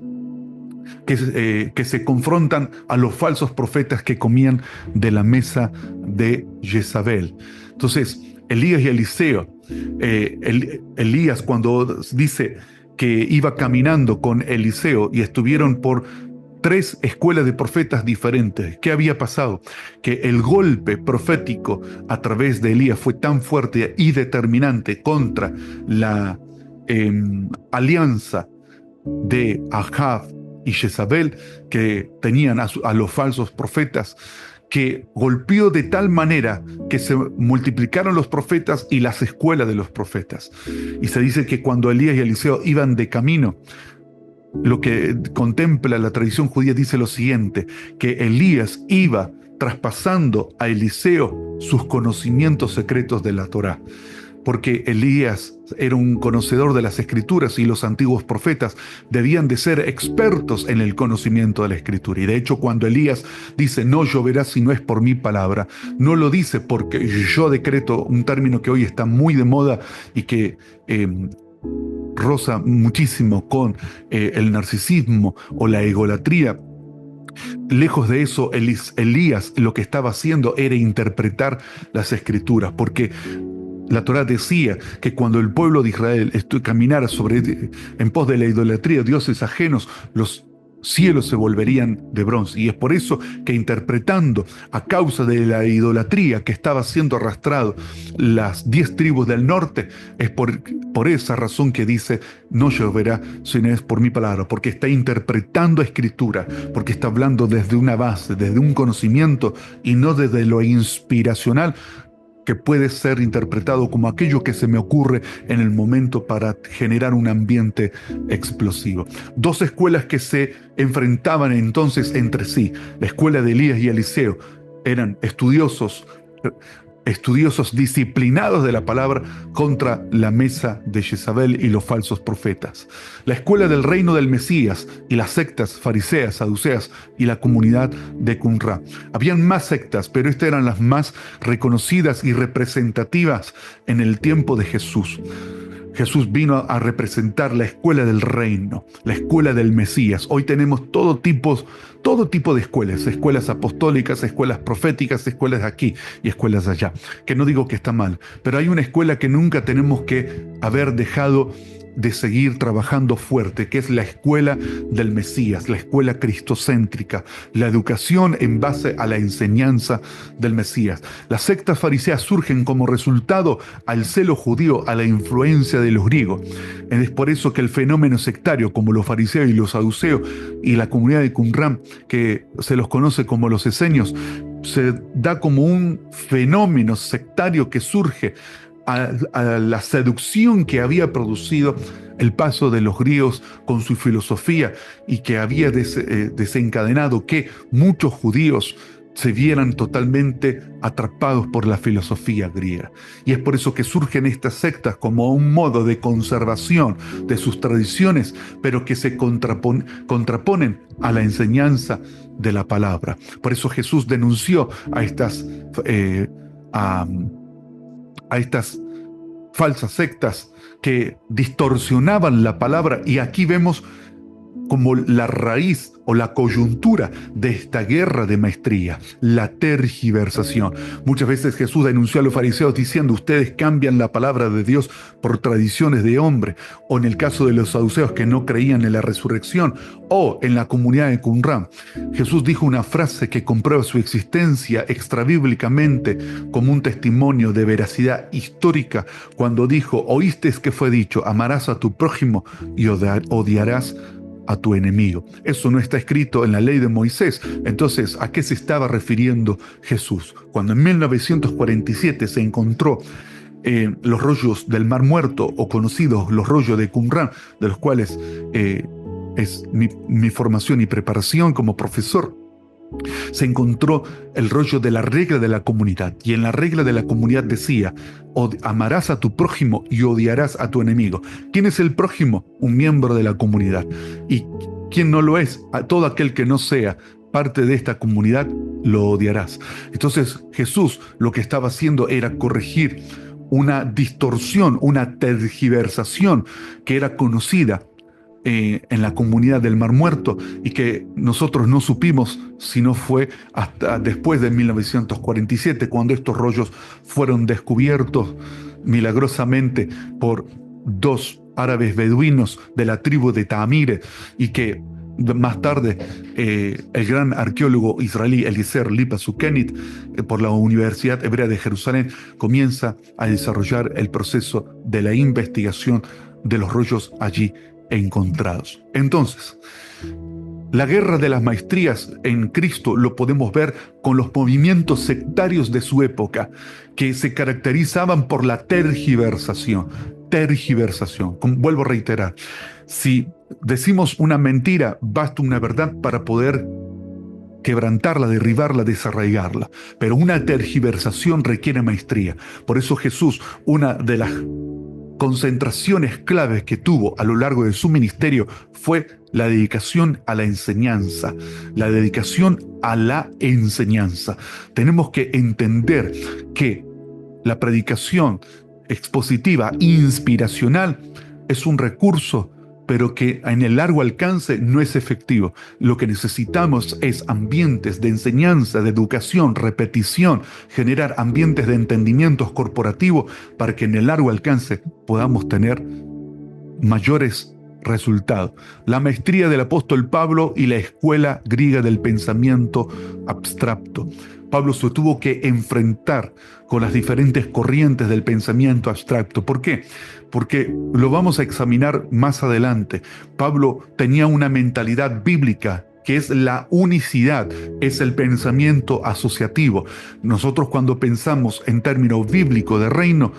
Speaker 1: que se confrontan a los falsos profetas que comían de la mesa de Jezabel. Entonces, Elías y Eliseo, Elías cuando dice que iba caminando con Eliseo y estuvieron por tres escuelas de profetas diferentes. ¿Qué había pasado? Que el golpe profético a través de Elías fue tan fuerte y determinante contra la alianza de Ahab y Jezabel, que tenían a los falsos profetas, que golpeó de tal manera que se multiplicaron los profetas y las escuelas de los profetas. Y se dice que cuando Elías y Eliseo iban de camino, lo que contempla la tradición judía dice lo siguiente, que Elías iba traspasando a Eliseo sus conocimientos secretos de la Torá. Porque Elías era un conocedor de las escrituras y los antiguos profetas debían de ser expertos en el conocimiento de la escritura. Y de hecho, cuando Elías dice no lloverá si no es por mi palabra, no lo dice porque yo decreto, un término que hoy está muy de moda y que roza muchísimo con el narcisismo o la egolatría. Lejos de eso, Elías lo que estaba haciendo era interpretar las escrituras, porque la Torá decía que cuando el pueblo de Israel caminara en pos de la idolatría, dioses ajenos, los cielos se volverían de bronce. Y es por eso que interpretando a causa de la idolatría que estaba siendo arrastrado las 10 tribus del norte, es por esa razón que dice no lloverá si no es por mi palabra, porque está interpretando escritura, porque está hablando desde una base, desde un conocimiento y no desde lo inspiracional, que puede ser interpretado como aquello que se me ocurre en el momento para generar un ambiente explosivo. Dos escuelas que se enfrentaban entonces entre sí. La escuela de Elías y Eliseo eran estudiosos disciplinados de la palabra contra la mesa de Jezabel y los falsos profetas. La escuela del reino del Mesías y las sectas fariseas, saduceas y la comunidad de Qumrá. Habían más sectas, pero estas eran las más reconocidas y representativas en el tiempo de Jesús. Jesús vino a representar la escuela del reino, la escuela del Mesías. Hoy tenemos todo tipo de escuelas apostólicas, escuelas proféticas, escuelas de aquí y escuelas de allá. Que no digo que está mal, pero hay una escuela que nunca tenemos que haber dejado de seguir trabajando fuerte, que es la escuela del Mesías, la escuela cristocéntrica, la educación en base a la enseñanza del Mesías. Las sectas fariseas surgen como resultado al celo judío, a la influencia de los griegos. Es por eso que el fenómeno sectario, como los fariseos y los saduceos y la comunidad de Qumran, que se los conoce como los esenios, se da como un fenómeno sectario que surge a la seducción que había producido el paso de los griegos con su filosofía y que había desencadenado que muchos judíos se vieran totalmente atrapados por la filosofía griega. Y es por eso que surgen estas sectas como un modo de conservación de sus tradiciones, pero que se contraponen a la enseñanza de la palabra. Por eso Jesús denunció a estas falsas sectas que distorsionaban la palabra, y aquí vemos como la raíz o la coyuntura de esta guerra de maestría, la tergiversación. Muchas veces Jesús denunció a los fariseos diciendo: ustedes cambian la palabra de Dios por tradiciones de hombre, o en el caso de los saduceos que no creían en la resurrección, o en la comunidad de Qumran. Jesús dijo una frase que comprueba su existencia extrabíblicamente como un testimonio de veracidad histórica cuando dijo: oíste que fue dicho, amarás a tu prójimo y odiarás a tu enemigo. Eso no está escrito en la ley de Moisés. Entonces, ¿a qué se estaba refiriendo Jesús? Cuando en 1947 se encontró los rollos del Mar Muerto, o conocidos los rollos de Qumran, de los cuales es mi formación y preparación como profesor, se encontró el rollo de la regla de la comunidad. Y en la regla de la comunidad decía: amarás a tu prójimo y odiarás a tu enemigo. ¿Quién es el prójimo? Un miembro de la comunidad. ¿Y quién no lo es? A todo aquel que no sea parte de esta comunidad, lo odiarás. Entonces Jesús lo que estaba haciendo era corregir una distorsión, una tergiversación que era conocida en la comunidad del Mar Muerto, y que nosotros no supimos si no fue hasta después de 1947, cuando estos rollos fueron descubiertos milagrosamente por dos árabes beduinos de la tribu de Tamire, y que más tarde el gran arqueólogo israelí Eliezer Lipa Sukenit, por la Universidad Hebrea de Jerusalén, comienza a desarrollar el proceso de la investigación de los rollos allí encontrados. Entonces, la guerra de las maestrías en Cristo lo podemos ver con los movimientos sectarios de su época, que se caracterizaban por la tergiversación. Tergiversación. Vuelvo a reiterar, si decimos una mentira, basta una verdad para poder quebrantarla, derribarla, desarraigarla. Pero una tergiversación requiere maestría. Por eso Jesús, una de las concentraciones claves que tuvo a lo largo de su ministerio fue la dedicación a la enseñanza, la dedicación a la enseñanza. Tenemos que entender que la predicación expositiva, inspiracional, es un recurso, pero que en el largo alcance no es efectivo. Lo que necesitamos es ambientes de enseñanza, de educación, repetición, generar ambientes de entendimientos corporativos para que en el largo alcance podamos tener mayores resultados. La maestría del apóstol Pablo y la escuela griega del pensamiento abstracto. Pablo se tuvo que enfrentar con las diferentes corrientes del pensamiento abstracto. ¿Por qué? Porque lo vamos a examinar más adelante. Pablo tenía una mentalidad bíblica, que es la unicidad, es el pensamiento asociativo. Nosotros, cuando pensamos en términos bíblicos de reino,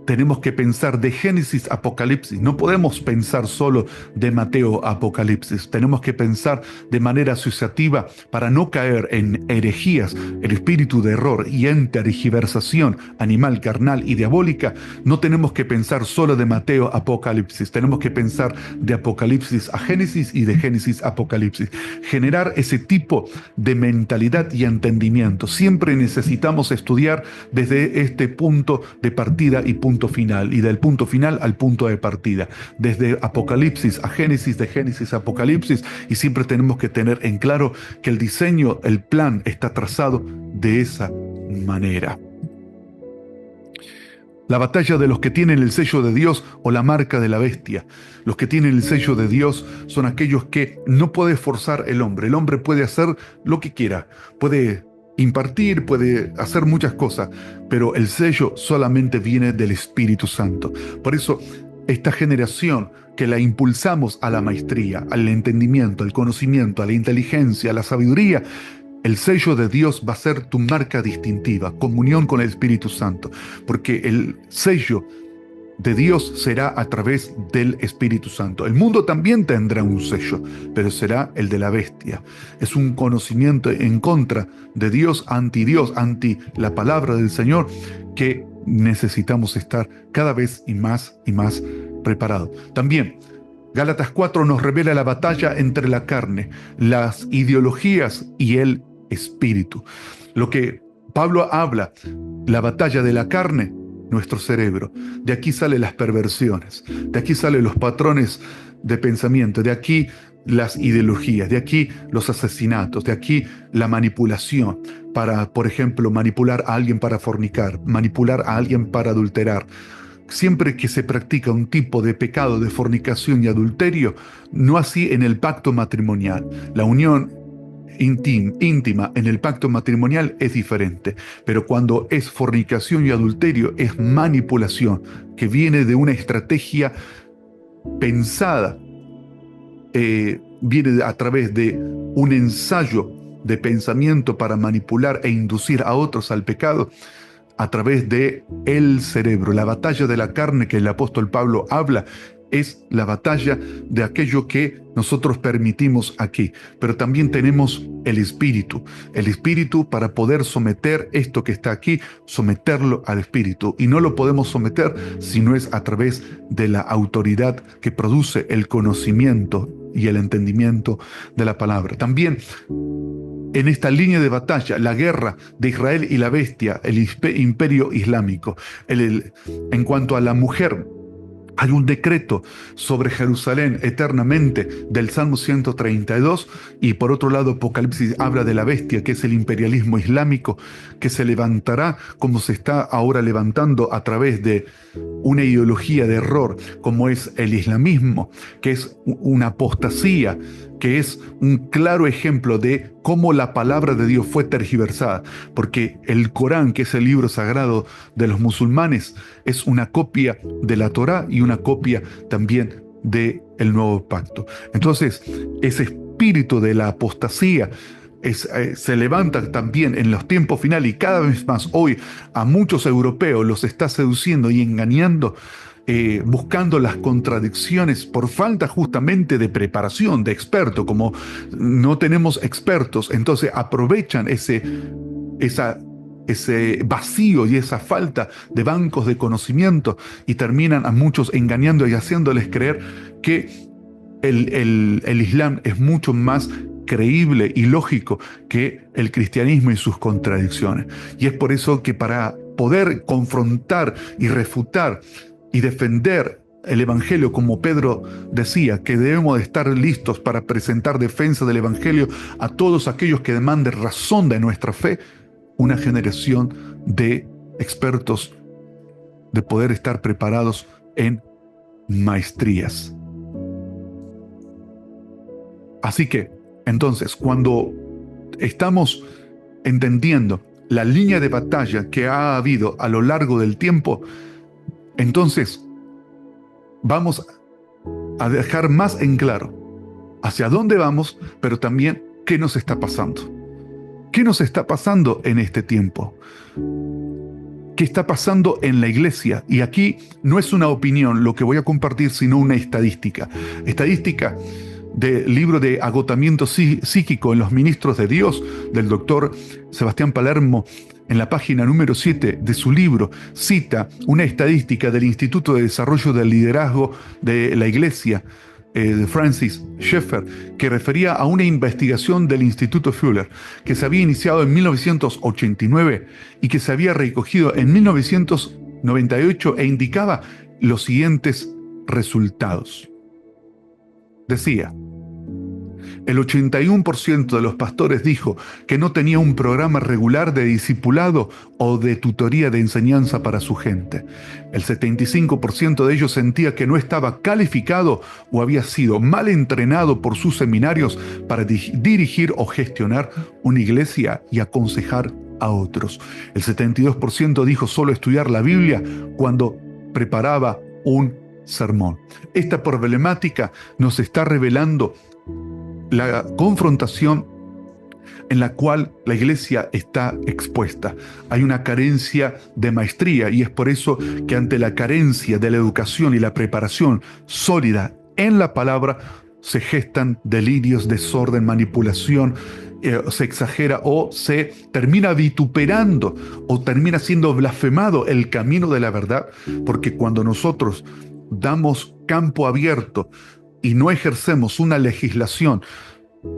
Speaker 1: tenemos que pensar de Génesis a Apocalipsis. No podemos pensar solo de Mateo a Apocalipsis. Tenemos que pensar de manera asociativa para no caer en herejías, el espíritu de error, y en tergiversación animal, carnal y diabólica. No tenemos que pensar solo de Mateo a Apocalipsis. Tenemos que pensar de Apocalipsis a Génesis y de Génesis a Apocalipsis. Generar ese tipo de mentalidad y entendimiento. Siempre necesitamos estudiar desde este punto de partida y punto final, y del punto final al punto de partida, desde Apocalipsis a Génesis, de Génesis a Apocalipsis, y siempre tenemos que tener en claro que el diseño, el plan está trazado de esa manera. La batalla de los que tienen el sello de Dios o la marca de la bestia. Los que tienen el sello de Dios son aquellos que no puede forzar el hombre. El hombre puede hacer lo que quiera, puede impartir, puede hacer muchas cosas, pero el sello solamente viene del Espíritu Santo. Por eso, esta generación que la impulsamos a la maestría, al entendimiento, al conocimiento, a la inteligencia, a la sabiduría, el sello de Dios va a ser tu marca distintiva, comunión con el Espíritu Santo, porque el sello de Dios será a través del Espíritu Santo. El mundo también tendrá un sello, pero será el de la bestia. Es un conocimiento en contra de Dios, anti la palabra del Señor, que necesitamos estar cada vez y más preparados. También, Gálatas 4 nos revela la batalla entre la carne, las ideologías y el espíritu. Lo que Pablo habla, la batalla de la carne, nuestro cerebro. De aquí salen las perversiones, de aquí salen los patrones de pensamiento, de aquí las ideologías, de aquí los asesinatos, de aquí la manipulación para, por ejemplo, manipular a alguien para fornicar, manipular a alguien para adulterar. Siempre que se practica un tipo de pecado de fornicación y adulterio, no así en el pacto matrimonial. La unión íntima en el pacto matrimonial es diferente, pero cuando es fornicación y adulterio es manipulación, que viene de una estrategia pensada, viene a través de un ensayo de pensamiento para manipular e inducir a otros al pecado a través de el cerebro. La batalla de la carne que el apóstol Pablo habla es la batalla de aquello que nosotros permitimos aquí. Pero también tenemos el espíritu para poder someter esto que está aquí, someterlo al espíritu. Y no lo podemos someter si no es a través de la autoridad que produce el conocimiento y el entendimiento de la palabra. También en esta línea de batalla, la guerra de Israel y la bestia, el imperio islámico. En cuanto a la mujer, hay un decreto sobre Jerusalén eternamente del Salmo 132, y por otro lado Apocalipsis habla de la bestia, que es el imperialismo islámico, que se levantará como se está ahora levantando a través de una ideología de error como es el islamismo, que es una apostasía, que es un claro ejemplo de cómo la palabra de Dios fue tergiversada, porque el Corán, que es el libro sagrado de los musulmanes, es una copia de la Torá y una copia también del Nuevo Pacto. Entonces, ese espíritu de la apostasía se levanta también en los tiempos finales, y cada vez más hoy a muchos europeos los está seduciendo y engañando, buscando las contradicciones por falta justamente de preparación, de experto. Como no tenemos expertos, entonces aprovechan ese vacío y esa falta de bancos de conocimiento, y terminan a muchos engañando y haciéndoles creer que el Islam es mucho más creíble y lógico que el cristianismo y sus contradicciones. Y es por eso que para poder confrontar y refutar y defender el Evangelio, como Pedro decía, que debemos de estar listos para presentar defensa del Evangelio a todos aquellos que demanden razón de nuestra fe, una generación de expertos, de poder estar preparados en maestrías. Así que, entonces, cuando estamos entendiendo la línea de batalla que ha habido a lo largo del tiempo, entonces vamos a dejar más en claro hacia dónde vamos, pero también qué nos está pasando. ¿Qué nos está pasando en este tiempo? ¿Qué está pasando en la iglesia? Y aquí no es una opinión lo que voy a compartir, sino una estadística. Estadística del libro de Agotamiento Psíquico en los Ministros de Dios, del doctor Sebastián Palermo. En la página número 7 de su libro cita una estadística del Instituto de Desarrollo del Liderazgo de la Iglesia, de Francis Schaeffer, que refería a una investigación del Instituto Fuller que se había iniciado en 1989 y que se había recogido en 1998, e indicaba los siguientes resultados. Decía: El 81% de los pastores dijo que no tenía un programa regular de discipulado o de tutoría de enseñanza para su gente. El 75% de ellos sentía que no estaba calificado o había sido mal entrenado por sus seminarios para dirigir o gestionar una iglesia y aconsejar a otros. El 72% dijo solo estudiar la Biblia cuando preparaba un sermón. Esta problemática nos está revelando la confrontación en la cual la iglesia está expuesta. Hay una carencia de maestría y es por eso que ante la carencia de la educación y la preparación sólida en la palabra se gestan delirios, desorden, manipulación, se exagera o se termina vituperando o termina siendo blasfemado el camino de la verdad, porque cuando nosotros damos campo abierto y no ejercemos una legislación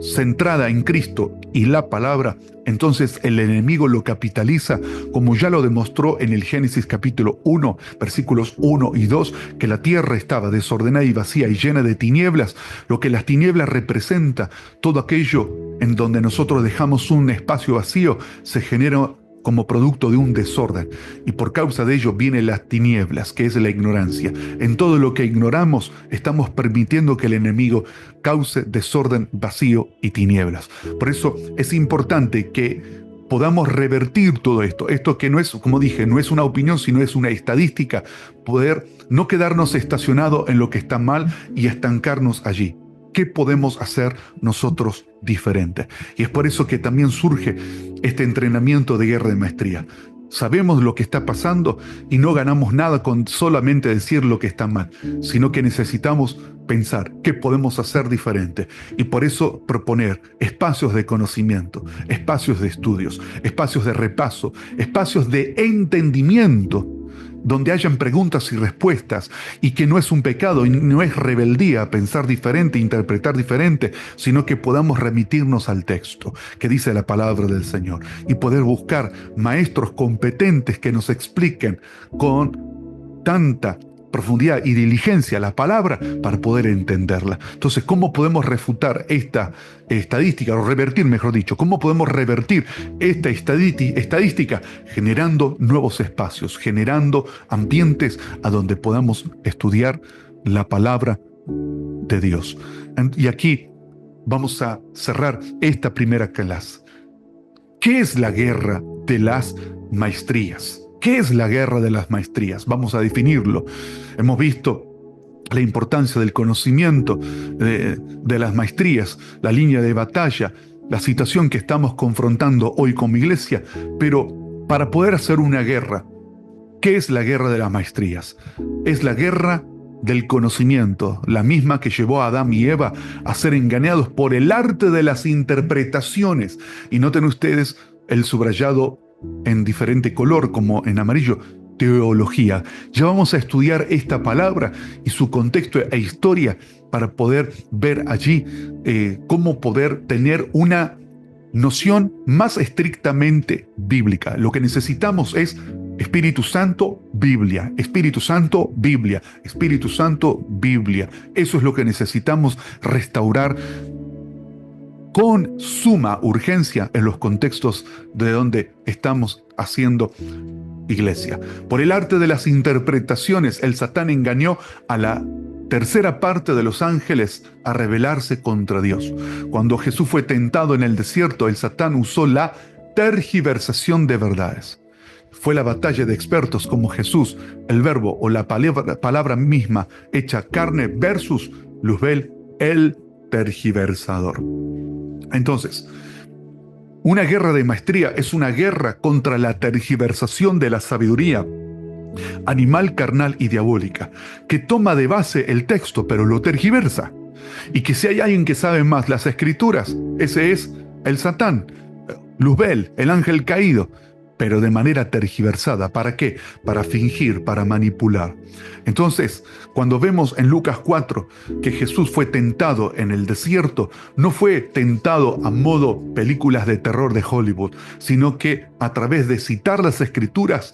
Speaker 1: centrada en Cristo y la palabra, entonces el enemigo lo capitaliza, como ya lo demostró en el Génesis capítulo 1, versículos 1 y 2, que la tierra estaba desordenada y vacía y llena de tinieblas. Lo que las tinieblas representa, todo aquello en donde nosotros dejamos un espacio vacío, se genera como producto de un desorden, y por causa de ello vienen las tinieblas, que es la ignorancia. En todo lo que ignoramos, estamos permitiendo que el enemigo cause desorden, vacío y tinieblas. Por eso es importante que podamos revertir todo esto. Esto que no es, como dije, no es una opinión, sino es una estadística. Poder no quedarnos estacionados en lo que está mal y estancarnos allí. ¿Qué podemos hacer nosotros diferente? Y es por eso que también surge este entrenamiento de guerra de maestría. Sabemos lo que está pasando y no ganamos nada con solamente decir lo que está mal, sino que necesitamos pensar qué podemos hacer diferente. Y por eso proponer espacios de conocimiento, espacios de estudios, espacios de repaso, espacios de entendimiento, donde hayan preguntas y respuestas, y que no es un pecado y no es rebeldía pensar diferente, interpretar diferente, sino que podamos remitirnos al texto que dice la palabra del Señor y poder buscar maestros competentes que nos expliquen con tanta profundidad y diligencia la palabra para poder entenderla. Entonces, ¿cómo podemos refutar esta estadística, o revertir, mejor dicho? ¿Cómo podemos revertir esta estadística? Generando nuevos espacios, generando ambientes a donde podamos estudiar la palabra de Dios. Y aquí vamos a cerrar esta primera clase. ¿Qué es la guerra de las maestrías? ¿Qué es la guerra de las maestrías? Vamos a definirlo. Hemos visto la importancia del conocimiento de las maestrías, la línea de batalla, la situación que estamos confrontando hoy como iglesia, pero para poder hacer una guerra, ¿qué es la guerra de las maestrías? Es la guerra del conocimiento, la misma que llevó a Adán y Eva a ser engañados por el arte de las interpretaciones. Y noten ustedes el subrayado en diferente color, como en amarillo, teología. Ya vamos a estudiar esta palabra y su contexto e historia para poder ver allí cómo poder tener una noción más estrictamente bíblica. Lo que necesitamos es Espíritu Santo, Biblia. Espíritu Santo, Biblia. Espíritu Santo, Biblia. Eso es lo que necesitamos restaurar con suma urgencia en los contextos de donde estamos haciendo iglesia. Por el arte de las interpretaciones, el Satán engañó a la tercera parte de los ángeles a rebelarse contra Dios. Cuando Jesús fue tentado en el desierto, el Satán usó la tergiversación de verdades. Fue la batalla de expertos como Jesús, el verbo o la palabra misma hecha carne versus Luzbel, el tergiversador. Entonces, una guerra de maestría es una guerra contra la tergiversación de la sabiduría animal, carnal y diabólica, que toma de base el texto pero lo tergiversa. Y que si hay alguien que sabe más las escrituras, ese es el Satán, Luzbel, el ángel caído, pero de manera tergiversada. ¿Para qué? Para fingir, para manipular. Entonces, cuando vemos en Lucas 4 que Jesús fue tentado en el desierto, no fue tentado a modo películas de terror de Hollywood, sino que a través de citar las escrituras,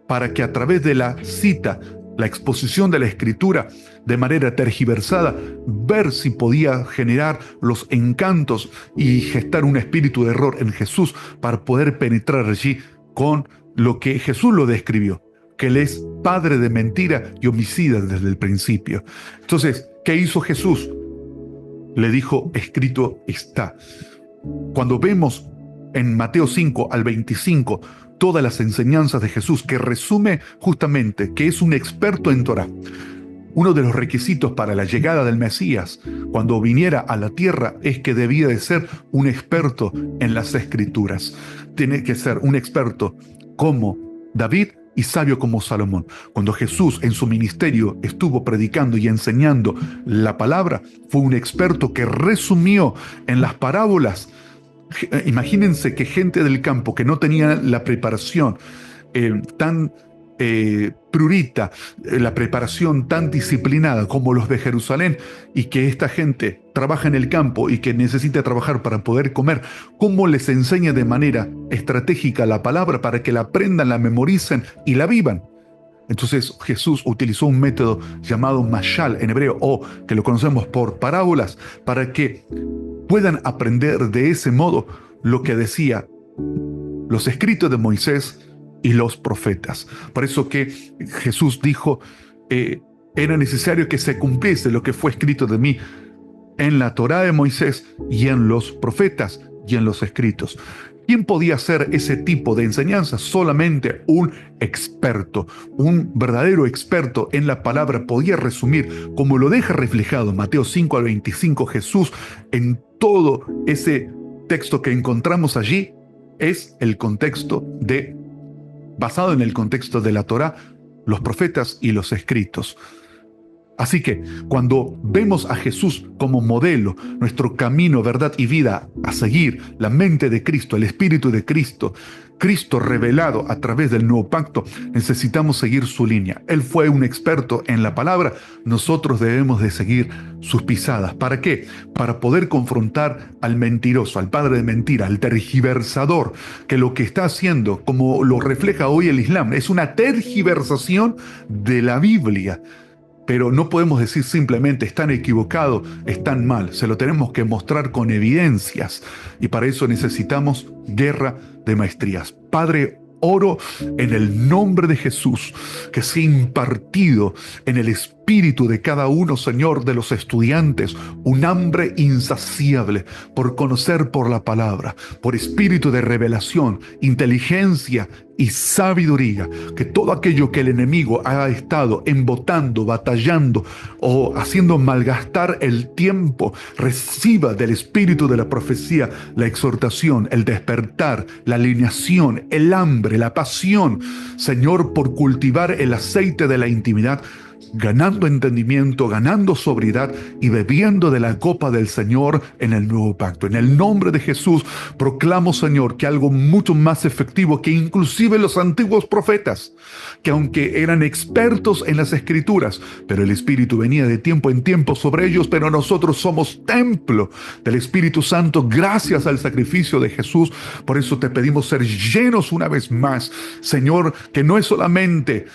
Speaker 1: para que a través de la cita la exposición de la Escritura de manera tergiversada, ver si podía generar los encantos y gestar un espíritu de error en Jesús para poder penetrar allí con lo que Jesús lo describió, que Él es padre de mentira y homicida desde el principio. Entonces, ¿qué hizo Jesús? Le dijo, escrito está. Cuando vemos en Mateo 5 al 25 todas las enseñanzas de Jesús, que resume justamente que es un experto en Torá. Uno de los requisitos para la llegada del Mesías, cuando viniera a la tierra, es que debía de ser un experto en las Escrituras. Tiene que ser un experto como David y sabio como Salomón. Cuando Jesús en su ministerio estuvo predicando y enseñando la palabra, fue un experto que resumió en las parábolas. Imagínense que gente del campo que no tenía la preparación tan prurita, la preparación tan disciplinada como los de Jerusalén, y que esta gente trabaja en el campo y que necesita trabajar para poder comer, ¿cómo les enseña de manera estratégica la palabra para que la aprendan, la memoricen y la vivan? Entonces Jesús utilizó un método llamado mashal en hebreo, o que lo conocemos por parábolas, para que puedan aprender de ese modo lo que decía los escritos de Moisés y los profetas. Por eso que Jesús dijo, era necesario que se cumpliese lo que fue escrito de mí en la Torá de Moisés y en los profetas y en los escritos. ¿Quién podía hacer ese tipo de enseñanza? Solamente un experto, un verdadero experto en la palabra podía resumir, como lo deja reflejado Mateo 5 al 25 Jesús, en todo ese texto que encontramos allí, es el contexto basado en el contexto de la Torá, los profetas y los escritos. Así que cuando vemos a Jesús como modelo, nuestro camino, verdad y vida a seguir, la mente de Cristo, el Espíritu de Cristo, Cristo revelado a través del nuevo pacto, necesitamos seguir su línea. Él fue un experto en la palabra, nosotros debemos de seguir sus pisadas. ¿Para qué? Para poder confrontar al mentiroso, al padre de mentira, al tergiversador, que lo que está haciendo, como lo refleja hoy el Islam, es una tergiversación de la Biblia. Pero no podemos decir simplemente están equivocados, están mal. Se lo tenemos que mostrar con evidencias. Y para eso necesitamos guerra de maestrías. Padre, oro en el nombre de Jesús, que sea impartido en el espíritu de cada uno, Señor, de los estudiantes, un hambre insaciable por conocer por la palabra, por espíritu de revelación, inteligencia y sabiduría, que todo aquello que el enemigo ha estado embotando, batallando o haciendo malgastar el tiempo, reciba del espíritu de la profecía la exhortación, el despertar, la alineación, el hambre, la pasión, Señor, por cultivar el aceite de la intimidad, ganando entendimiento, ganando sobriedad y bebiendo de la copa del Señor en el nuevo pacto. En el nombre de Jesús proclamo, Señor, que algo mucho más efectivo que inclusive los antiguos profetas, que aunque eran expertos en las Escrituras, pero el Espíritu venía de tiempo en tiempo sobre ellos, pero nosotros somos templo del Espíritu Santo gracias al sacrificio de Jesús. Por eso te pedimos ser llenos una vez más, Señor, que no es solamente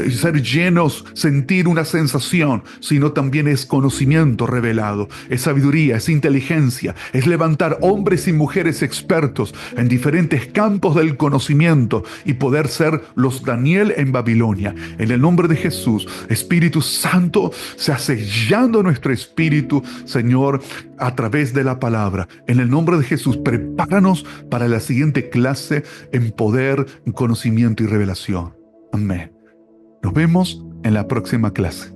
Speaker 1: ser llenos, sentir una sensación, sino también es conocimiento revelado, es sabiduría, es inteligencia, es levantar hombres y mujeres expertos en diferentes campos del conocimiento y poder ser los Daniel en Babilonia. En el nombre de Jesús, Espíritu Santo, sea sellando nuestro espíritu, Señor, a través de la palabra. En el nombre de Jesús, prepáranos para la siguiente clase en poder, conocimiento y revelación. Amén. Nos vemos en la próxima clase.